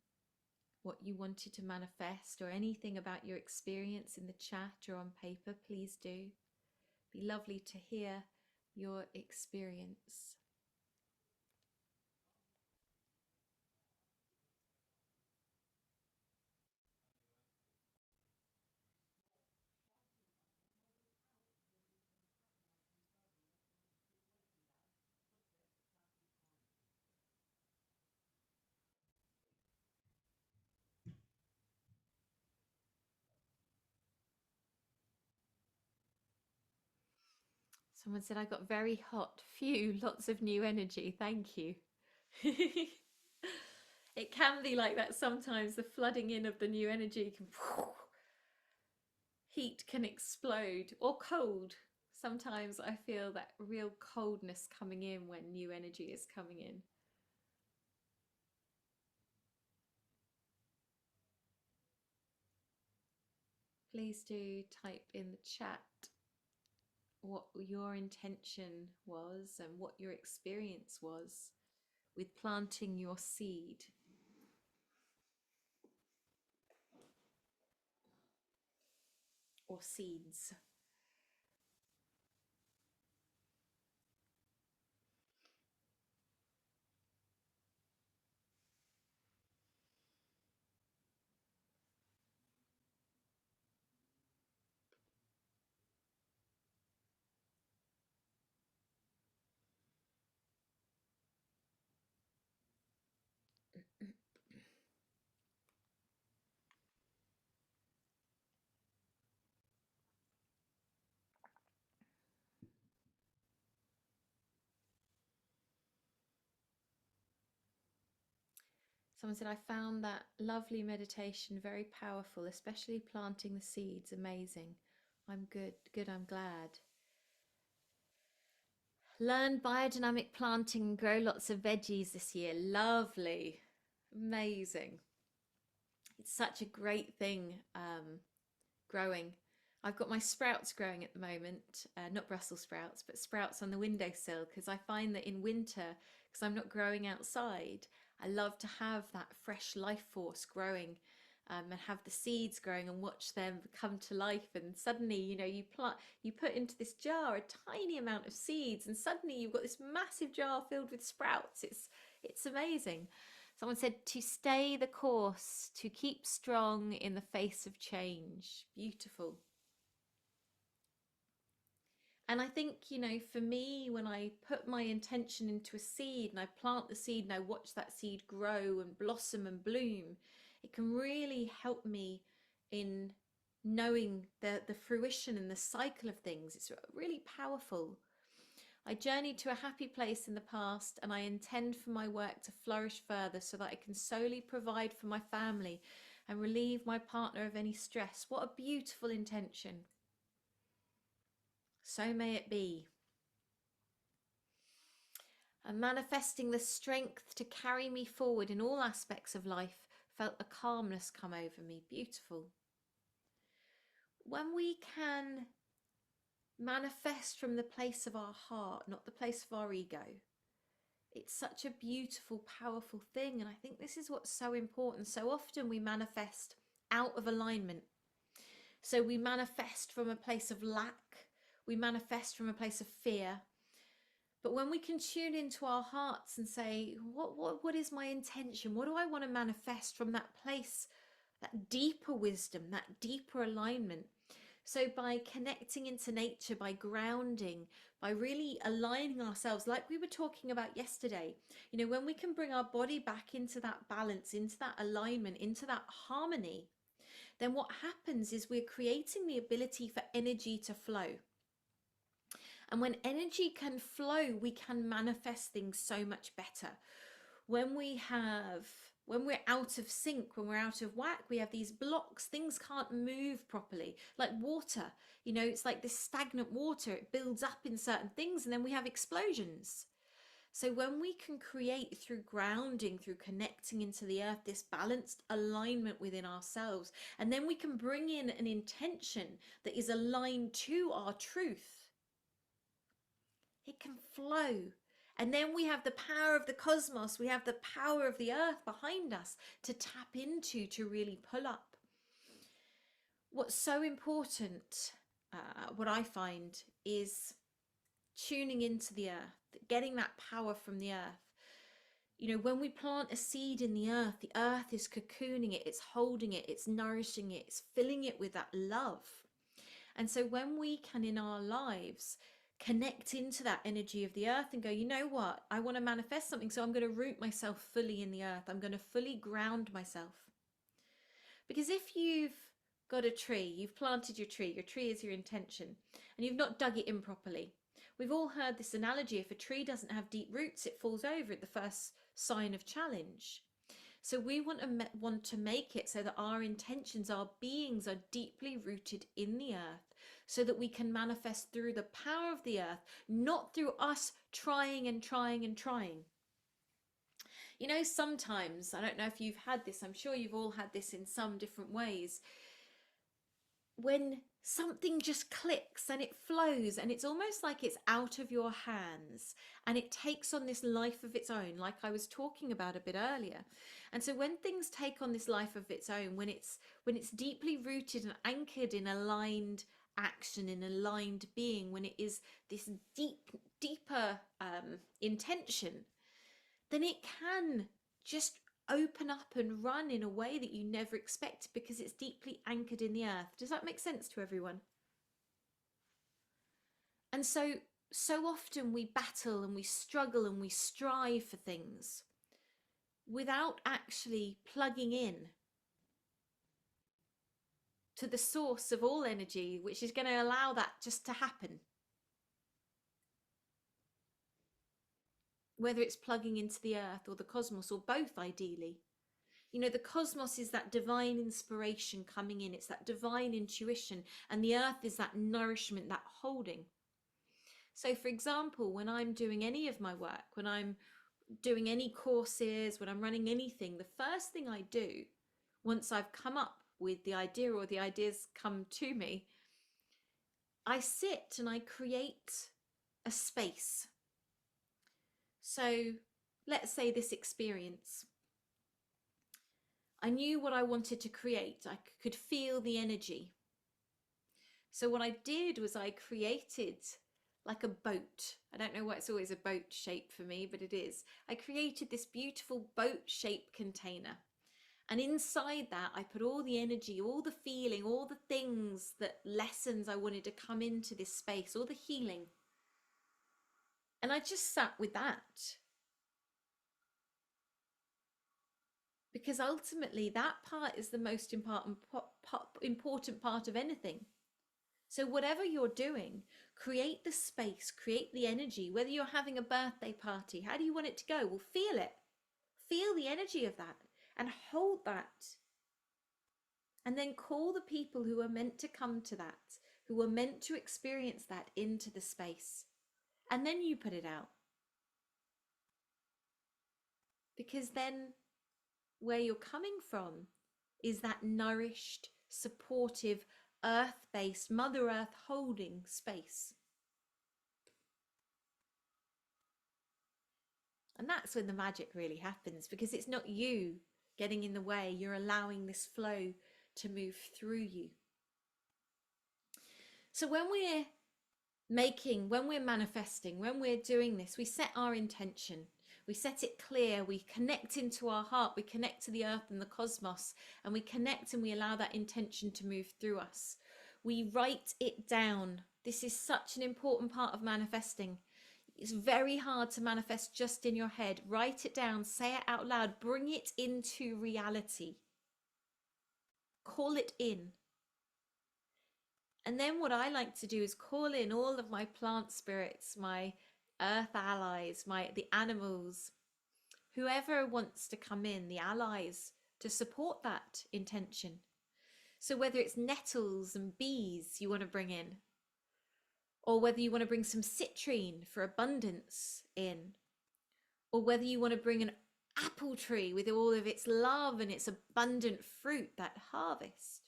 what you wanted to manifest, or anything about your experience in the chat or on paper, please do. It'd be lovely to hear your experience. Someone said I got very hot. Phew, lots of new energy. Thank you. It can be like that sometimes. The flooding in of the new energy can... Heat can explode, or cold. Sometimes I feel that real coldness coming in when new energy is coming in. Please do type in the chat what your intention was and what your experience was with planting your seed. Or seeds. Someone said, I found that lovely meditation very powerful, especially planting the seeds. Amazing. I'm good, I'm glad. Learn biodynamic planting and grow lots of veggies this year. Lovely. Amazing. It's such a great thing, growing. I've got my sprouts growing at the moment, not Brussels sprouts, but sprouts on the windowsill, because I find that in winter, because I'm not growing outside, I love to have that fresh life force growing, and have the seeds growing and watch them come to life. And suddenly, you know, you put into this jar a tiny amount of seeds, and suddenly you've got this massive jar filled with sprouts. It's amazing. Someone said to stay the course, to keep strong in the face of change. Beautiful. And I think, you know, for me, when I put my intention into a seed and I plant the seed and I watch that seed grow and blossom and bloom, it can really help me in knowing the fruition and the cycle of things. It's really powerful. I journeyed to a happy place in the past, and I intend for my work to flourish further so that I can solely provide for my family and relieve my partner of any stress. What a beautiful intention. So may it be. And manifesting the strength to carry me forward in all aspects of life, felt a calmness come over me. Beautiful. When we can manifest from the place of our heart, not the place of our ego. It's such a beautiful, powerful thing. And I think this is what's so important. So often we manifest out of alignment. So we manifest from a place of lack. We manifest from a place of fear. But when we can tune into our hearts and say, what is my intention? What do I want to manifest from that place, that deeper wisdom, that deeper alignment? So by connecting into nature, by grounding, by really aligning ourselves, like we were talking about yesterday, you know, when we can bring our body back into that balance, into that alignment, into that harmony, then what happens is we're creating the ability for energy to flow. And when energy can flow, we can manifest things so much better. When we're out of sync, when we're out of whack, we have these blocks, things can't move properly. Like water, you know, it's like this stagnant water, it builds up in certain things and then we have explosions. So when we can create through grounding, through connecting into the earth, this balanced alignment within ourselves, and then we can bring in an intention that is aligned to our truth, it can flow. And then we have the power of the cosmos, we have the power of the earth behind us to tap into, to really pull up. What's so important, what I find, is tuning into the earth, getting that power from the earth. You know, when we plant a seed in the earth is cocooning it, it's holding it, it's nourishing it, it's filling it with that love. And so when we can in our lives connect into that energy of the earth and go, you know what, I want to manifest something, so I'm going to root myself fully in the earth. I'm going to fully ground myself. Because if you've got a tree, you've planted your tree is your intention, and you've not dug it in properly. We've all heard this analogy, if a tree doesn't have deep roots, it falls over at the first sign of challenge. So we want to make it so that our intentions, our beings are deeply rooted in the earth, so that we can manifest through the power of the earth, not through us trying and trying and trying. You know, sometimes, I don't know if you've had this, I'm sure you've all had this in some different ways, when something just clicks and it flows and it's almost like it's out of your hands and it takes on this life of its own, like I was talking about a bit earlier. And so when things take on this life of its own, when it's deeply rooted and anchored in aligned action, in aligned being, when it is this deeper intention, then it can just open up and run in a way that you never expect, because it's deeply anchored in the earth. Does that make sense to everyone? And so often we battle and we struggle and we strive for things without actually plugging in to the source of all energy, which is going to allow that just to happen. Whether it's plugging into the earth or the cosmos, or both ideally. You know, the cosmos is that divine inspiration coming in, it's that divine intuition, and the earth is that nourishment, that holding. So for example, when I'm doing any of my work, when I'm doing any courses, when I'm running anything, the first thing I do, once I've come up with the idea or the ideas come to me, I sit and I create a space. So let's say this experience, I knew what I wanted to create. I could feel the energy. So what I did was I created like a boat. I don't know why it's always a boat shape for me, but it is. I created this beautiful boat-shaped container. And inside that, I put all the energy, all the feeling, all the things, that lessons I wanted to come into this space, all the healing. And I just sat with that. Because ultimately that part is the most important part of anything. So whatever you're doing, create the space, create the energy. Whether you're having a birthday party, how do you want it to go? Well, feel it. Feel the energy of that and hold that. And then call the people who are meant to come to that, who are meant to experience that, into the space. And then you put it out. Because then where you're coming from is that nourished, supportive, earth-based, Mother Earth holding space. And that's when the magic really happens, because it's not you getting in the way. You're allowing this flow to move through you. So when we're manifesting, when we're doing this, we set our intention, we set it clear, we connect into our heart, we connect to the earth and the cosmos, and we connect and we allow that intention to move through us. We write it down. This is such an important part of manifesting. It's very hard to manifest just in your head. Write it down, say it out loud, bring it into reality. Call it in. And then what I like to do is call in all of my plant spirits, my earth allies, the animals, whoever wants to come in, the allies, to support that intention. So whether it's nettles and bees you want to bring in, or whether you want to bring some citrine for abundance in, or whether you want to bring an apple tree with all of its love and its abundant fruit, that harvest.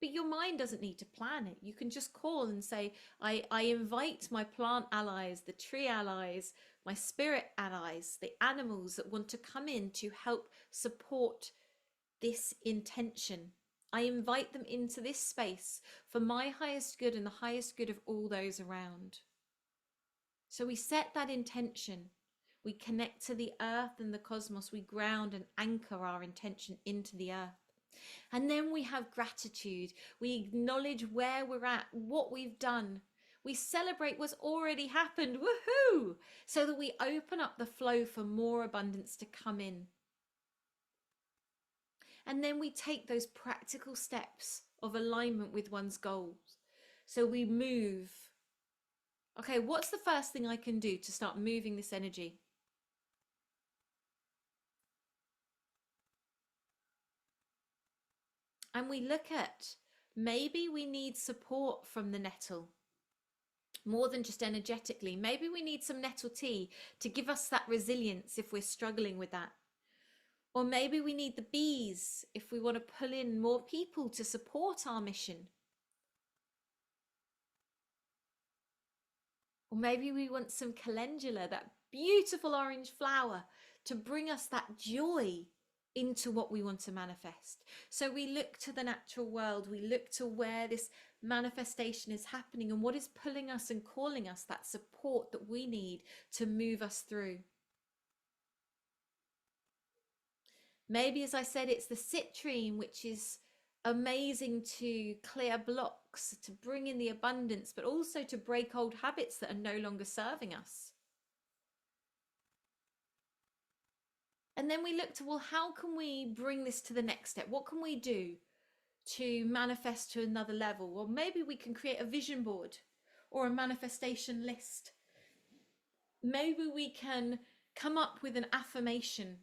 But your mind doesn't need to plan it. You can just call and say, I invite my plant allies, the tree allies, my spirit allies, the animals that want to come in to help support this intention. I invite them into this space for my highest good and the highest good of all those around. So we set that intention. We connect to the earth and the cosmos. We ground and anchor our intention into the earth. And then we have gratitude. We acknowledge where we're at, what we've done. We celebrate what's already happened. Woohoo! So that we open up the flow for more abundance to come in. And then we take those practical steps of alignment with one's goals. So we move. Okay, what's the first thing I can do to start moving this energy? And we look at, maybe we need support from the nettle, more than just energetically. Maybe we need some nettle tea to give us that resilience if we're struggling with that. Or maybe we need the bees if we want to pull in more people to support our mission. Or maybe we want some calendula, that beautiful orange flower, to bring us that joy into what we want to manifest. So we look to the natural world, we look to where this manifestation is happening and what is pulling us and calling us that support that we need to move us through. Maybe, as I said, it's the citrine, which is amazing to clear blocks, to bring in the abundance, but also to break old habits that are no longer serving us. And then we look to, well, how can we bring this to the next step? What can we do to manifest to another level? Well, maybe we can create a vision board or a manifestation list. Maybe we can come up with an affirmation,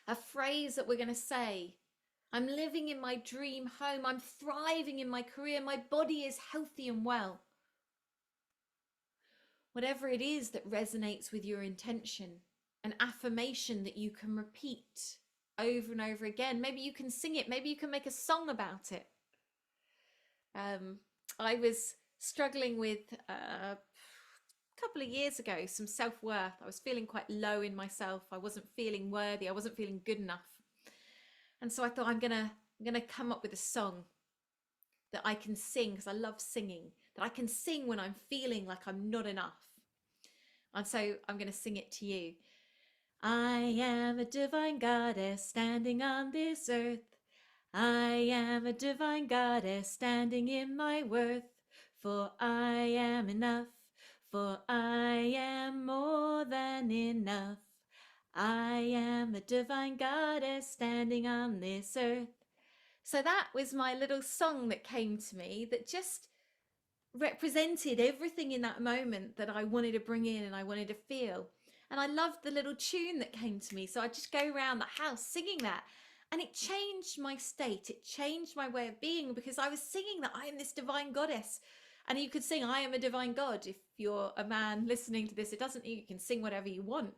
a phrase that we're going to say. I'm living in my dream home. I'm thriving in my career. My body is healthy and well. Whatever it is that resonates with your intention, an affirmation that you can repeat over and over again. Maybe you can sing it. Maybe you can make a song about it. I was struggling with a couple of years ago some self-worth. I was feeling quite low in myself. I wasn't feeling worthy. I wasn't feeling good enough. And so I thought, I'm gonna come up with a song that I can sing, because I love singing, that I can sing when I'm feeling like I'm not enough. And so I'm going to sing it to you. I am a divine goddess standing on this earth. I am a divine goddess standing in my worth. For I am enough, for I am more than enough. I am a divine goddess standing on this earth. So that was my little song that came to me, that just represented everything in that moment that I wanted to bring in and I wanted to feel. And I loved the little tune that came to me. So I just go around the house singing that. And it changed my state. It changed my way of being, because I was singing that I am this divine goddess. And you could sing, I am a divine God. If you're a man listening to this, you can sing whatever you want.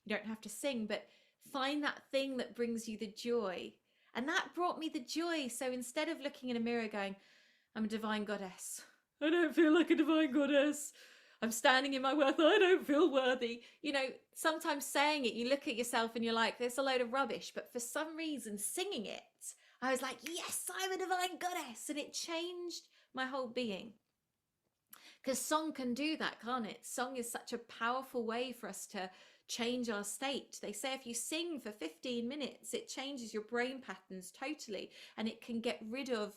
You don't have to sing, but find that thing that brings you the joy And that brought me the joy. So instead of looking in a mirror going, I'm a divine goddess, I don't feel like a divine goddess, I'm standing in my worth, I don't feel worthy. You know, sometimes saying it, you look at yourself and you're like, there's a load of rubbish. But for some reason, singing it, I was like, yes, I'm a divine goddess. And it changed my whole being. Because song can do that, can't it? Song is such a powerful way for us to change our state. They say if you sing for 15 minutes, it changes your brain patterns totally, and it can get rid of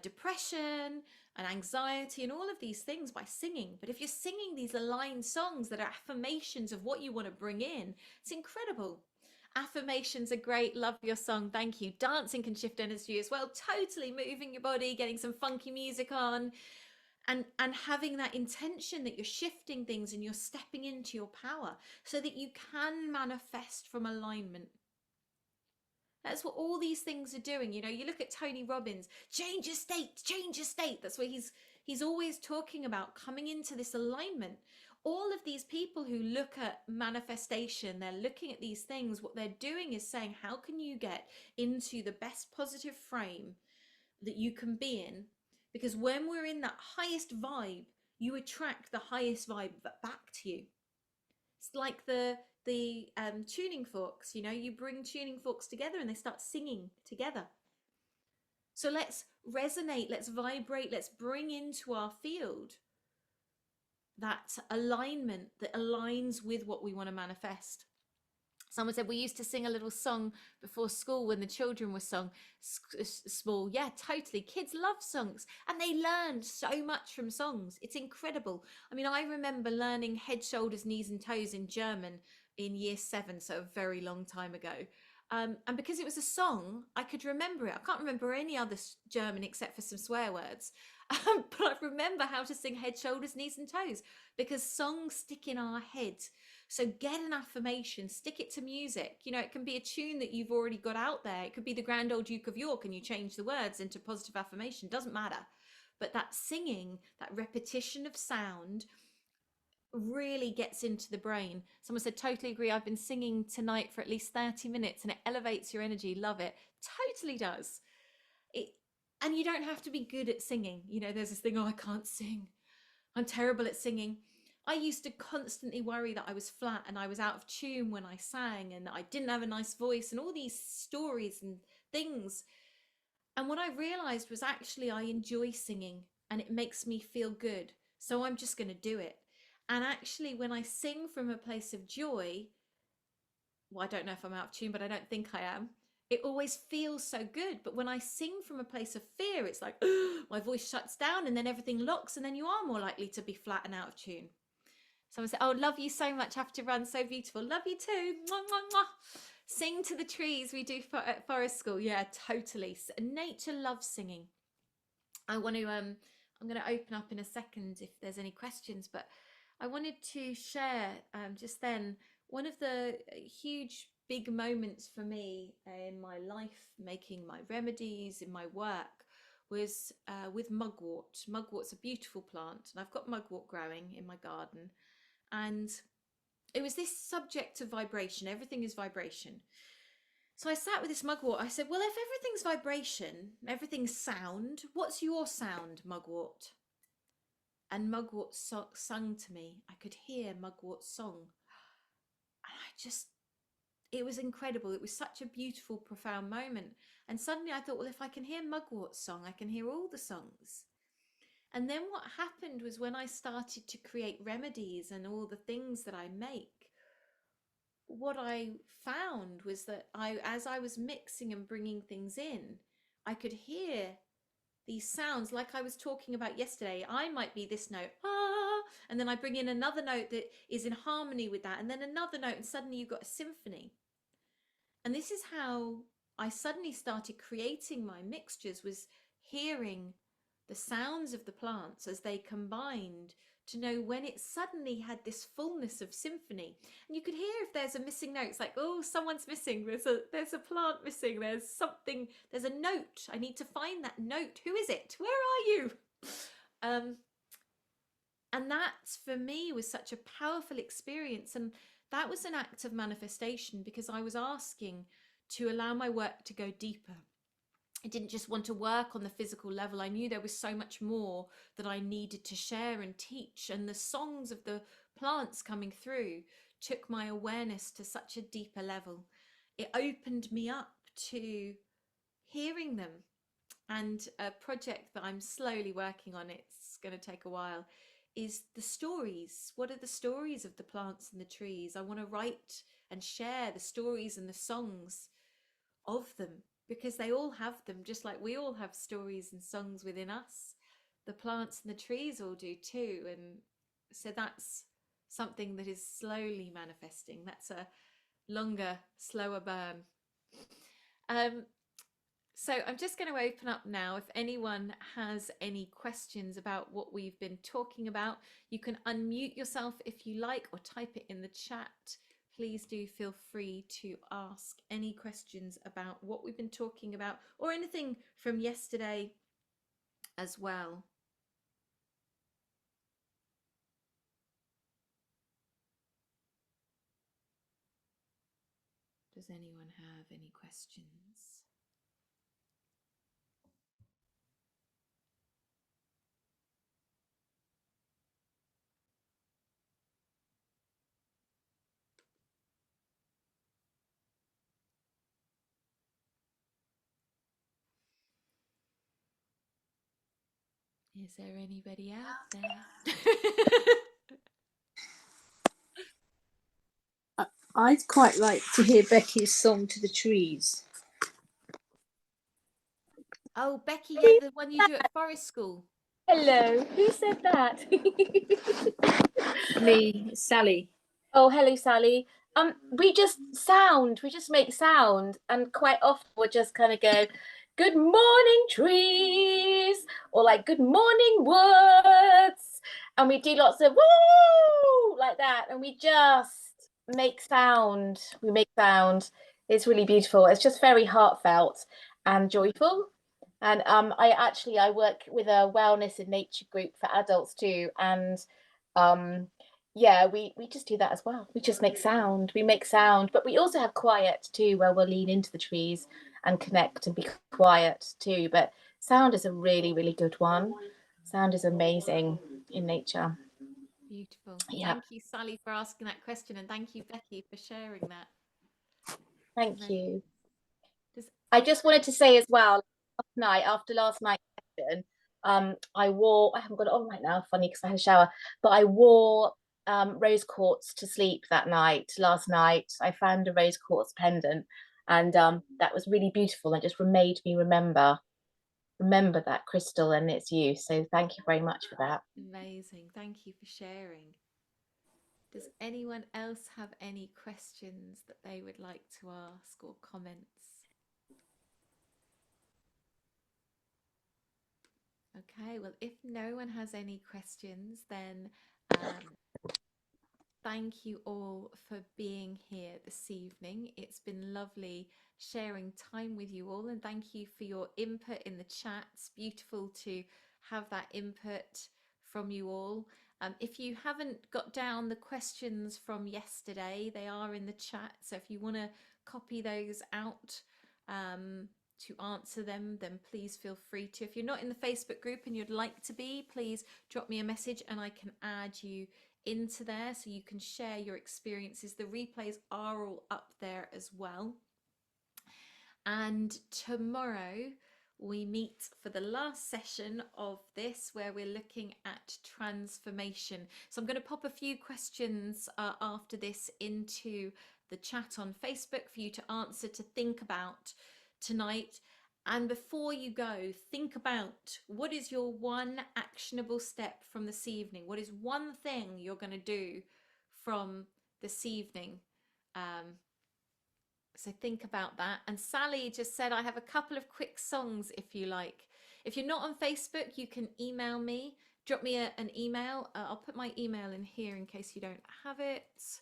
depression and anxiety and all of these things by singing. But if you're singing these aligned songs that are affirmations of what you want to bring in, it's incredible. Affirmations are great. Love your song. Thank you. Dancing can shift energy as well. Totally moving your body, getting some funky music on, and having that intention that you're shifting things and you're stepping into your power so that you can manifest from alignment. That's what all these things are doing. You know, you look at Tony Robbins, change your state, change your state. That's where he's always talking about coming into this alignment. All of these people who look at manifestation, they're looking at these things, what they're doing is saying, how can you get into the best positive frame that you can be in? Because when we're in that highest vibe, you attract the highest vibe back to you. It's like the tuning forks, you know, you bring tuning forks together and they start singing together. So let's resonate, let's vibrate, let's bring into our field that alignment that aligns with what we want to manifest. Someone said we used to sing a little song before school when the children were small. Yeah, totally. Kids love songs and they learn so much from songs. It's incredible. I mean, I remember learning head, shoulders, knees and toes in German in year 7, so a very long time ago. And because it was a song, I could remember it. I can't remember any other German except for some swear words. But I remember how to sing head, shoulders, knees and toes because songs stick in our head. So get an affirmation, stick it to music. You know, it can be a tune that you've already got out there. It could be the Grand Old Duke of York and you change the words into positive affirmation. Doesn't matter. But that singing, that repetition of sound really gets into the brain. Someone said, totally agree. I've been singing tonight for at least 30 minutes and it elevates your energy. Love it. Totally does. And you don't have to be good at singing. You know, there's this thing, oh, I can't sing. I'm terrible at singing. I used to constantly worry that I was flat and I was out of tune when I sang and I didn't have a nice voice and all these stories and things. And what I realized was actually I enjoy singing and it makes me feel good. So I'm just going to do it. And actually, when I sing from a place of joy, well, I don't know if I'm out of tune, but I don't think I am. It always feels so good. But when I sing from a place of fear, it's like, my voice shuts down and then everything locks and then you are more likely to be flat and out of tune. Someone said, oh, love you so much. Have to run. So beautiful. Love you too. Mwah, mwah, mwah. Sing to the trees. We do at forest school. Yeah, totally. Nature loves singing. I'm going to open up in a second if there's any questions, but I wanted to share just then one of the huge big moments for me in my life, making my remedies in my work, was with mugwort. Mugwort's a beautiful plant and I've got mugwort growing in my garden. And it was this subject of vibration. Everything is vibration. So I sat with this mugwort. I said, well, if everything's vibration, everything's sound, what's your sound, mugwort? And mugwort sung to me. I could hear mugwort's song. And it was incredible. It was such a beautiful, profound moment. And suddenly I thought, well, if I can hear mugwort's song, I can hear all the songs. And then what happened was when I started to create remedies and all the things that I make, what I found was that as I was mixing and bringing things in, I could hear these sounds like I was talking about yesterday. I might be this note, ah, and then I bring in another note that is in harmony with that, and then another note, and suddenly you've got a symphony. And this is how I suddenly started creating my mixtures, was hearing the sounds of the plants as they combined to know when it suddenly had this fullness of symphony. And you could hear if there's a missing note. It's like, oh, someone's missing. There's a plant missing. There's something. There's a note. I need to find that note. Who is it? Where are you? And that for me was such a powerful experience. And that was an act of manifestation because I was asking to allow my work to go deeper. I didn't just want to work on the physical level. I knew there was so much more that I needed to share and teach. And the songs of the plants coming through took my awareness to such a deeper level. It opened me up to hearing them. And a project that I'm slowly working on, it's going to take a while, is the stories. What are the stories of the plants and the trees? I want to write and share the stories and the songs of them, because they all have them, just like we all have stories and songs within us. The plants and the trees all do too. And so that's something that is slowly manifesting. That's a longer, slower burn. So I'm just going to open up now. If anyone has any questions about what we've been talking about, you can unmute yourself if you like, or type it in the chat. Please do feel free to ask any questions about what we've been talking about, or anything from yesterday as well. Does anyone have any questions? Is there anybody out there? I'd quite like to hear Becky's song to the trees. Oh, Becky, yeah, the one you do at Forest School. Hello, who said that? Me, Sally. Oh, hello, Sally. We just make sound, and quite often we'll just kind of go, "Good morning, trees," or like, "Good morning, woods," and we do lots of woo like that, and we just make sound. We make sound. It's really beautiful. It's just very heartfelt and joyful. And I work with a wellness and nature group for adults too, and yeah, we just do that as well. We just make sound. We make sound, but we also have quiet too, where we'll lean into the trees and connect and be quiet too. But sound is a really, really good one. Sound is amazing in nature. Beautiful. Yeah. Thank you, Sally, for asking that question, and thank you, Becky, for sharing that. Thank you. Does I just wanted to say as well, after last night's session, I haven't got it on right now, funny, because I had a shower, but I wore rose quartz to sleep that night. Last night I found a rose quartz pendant, and that was really beautiful, and just made me remember that crystal and its use. So thank you very much for that. amazing. Thank you for sharing. Does anyone else have any questions that they would like to ask, or comments? Okay, well, if no one has any questions, then thank you all for being here this evening. It's been lovely sharing time with you all, and thank you for your input in the chat. It's beautiful to have that input from you all. If you haven't got down the questions from yesterday, they are in the chat. So if you want to copy those out to answer them, then please feel free to. If you're not in the Facebook group and you'd like to be, please drop me a message and I can add you into there so you can share your experiences. The replays are all up there as well. And tomorrow we meet for the last session of this, where we're looking at transformation. So I'm going to pop a few questions after this into the chat on Facebook for you to answer, to think about tonight. And before you go, think about, what is your one actionable step from this evening? What is one thing you're going to do from this evening? So think about that. And Sally just said, I have a couple of quick songs if you like. If you're not on Facebook, you can email me. Drop me an email. I'll put my email in here in case you don't have it.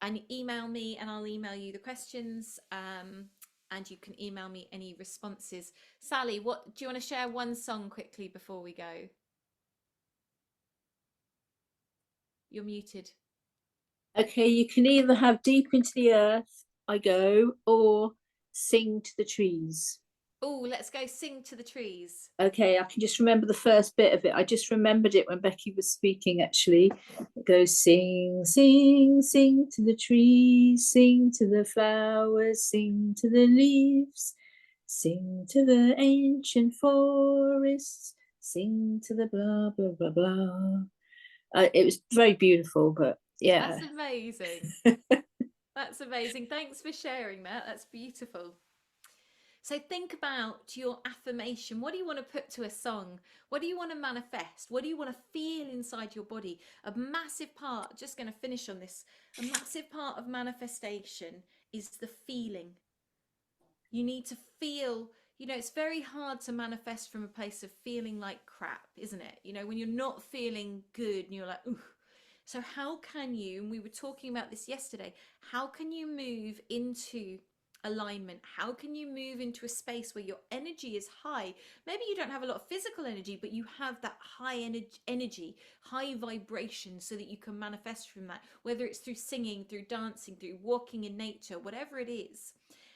And email me and I'll email you the questions. And you can email me any responses. Sally, what do you want to share one song quickly before we go? You're muted. Okay, you can either have deep into the earth, I go, or sing to the trees. Oh, let's go sing to the trees. Okay, I can just remember the first bit of it. I just remembered it when Becky was speaking, actually. It goes sing, sing, sing to the trees, sing to the flowers, sing to the leaves, sing to the ancient forests, sing to the blah, blah, blah, blah. It was very beautiful, but yeah. That's amazing. That's amazing. Thanks for sharing that. That's beautiful. So think about your affirmation. What do you want to put to a song? What do you want to manifest? What do you want to feel inside your body? A massive part, just going to finish on this, a massive part of manifestation is the feeling. You need to feel, it's very hard to manifest from a place of feeling like crap, isn't it? When you're not feeling good and you're like, ooh. So how can you, and we were talking about this yesterday, how can you move into alignment? How can you move into a space where your energy is high? Maybe you don't have a lot of physical energy, but you have that high energy, high vibration, so that you can manifest from that, whether it's through singing, through dancing, through walking in nature, whatever it is.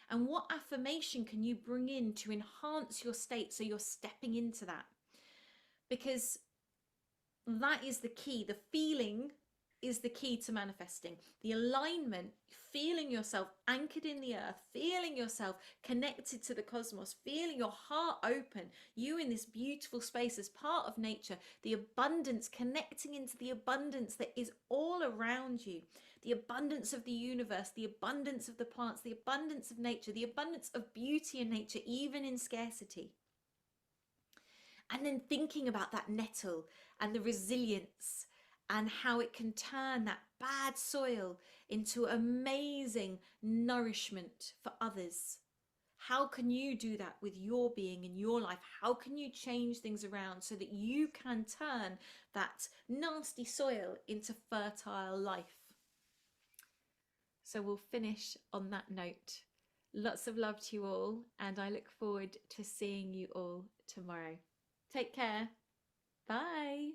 And what affirmation can you bring in to enhance your state so you're stepping into that? Because that is the key. The feeling is the key to manifesting. The alignment, feeling yourself anchored in the earth, feeling yourself connected to the cosmos, feeling your heart open, you in this beautiful space as part of nature, the abundance, connecting into the abundance that is all around you, the abundance of the universe, the abundance of the plants, the abundance of nature, the abundance of beauty in nature, even in scarcity. And then thinking about that nettle and the resilience and how it can turn that bad soil into amazing nourishment for others. How can you do that with your being in your life? How can you change things around so that you can turn that nasty soil into fertile life? So we'll finish on that note. Lots of love to you all, and I look forward to seeing you all tomorrow. Take care. Bye.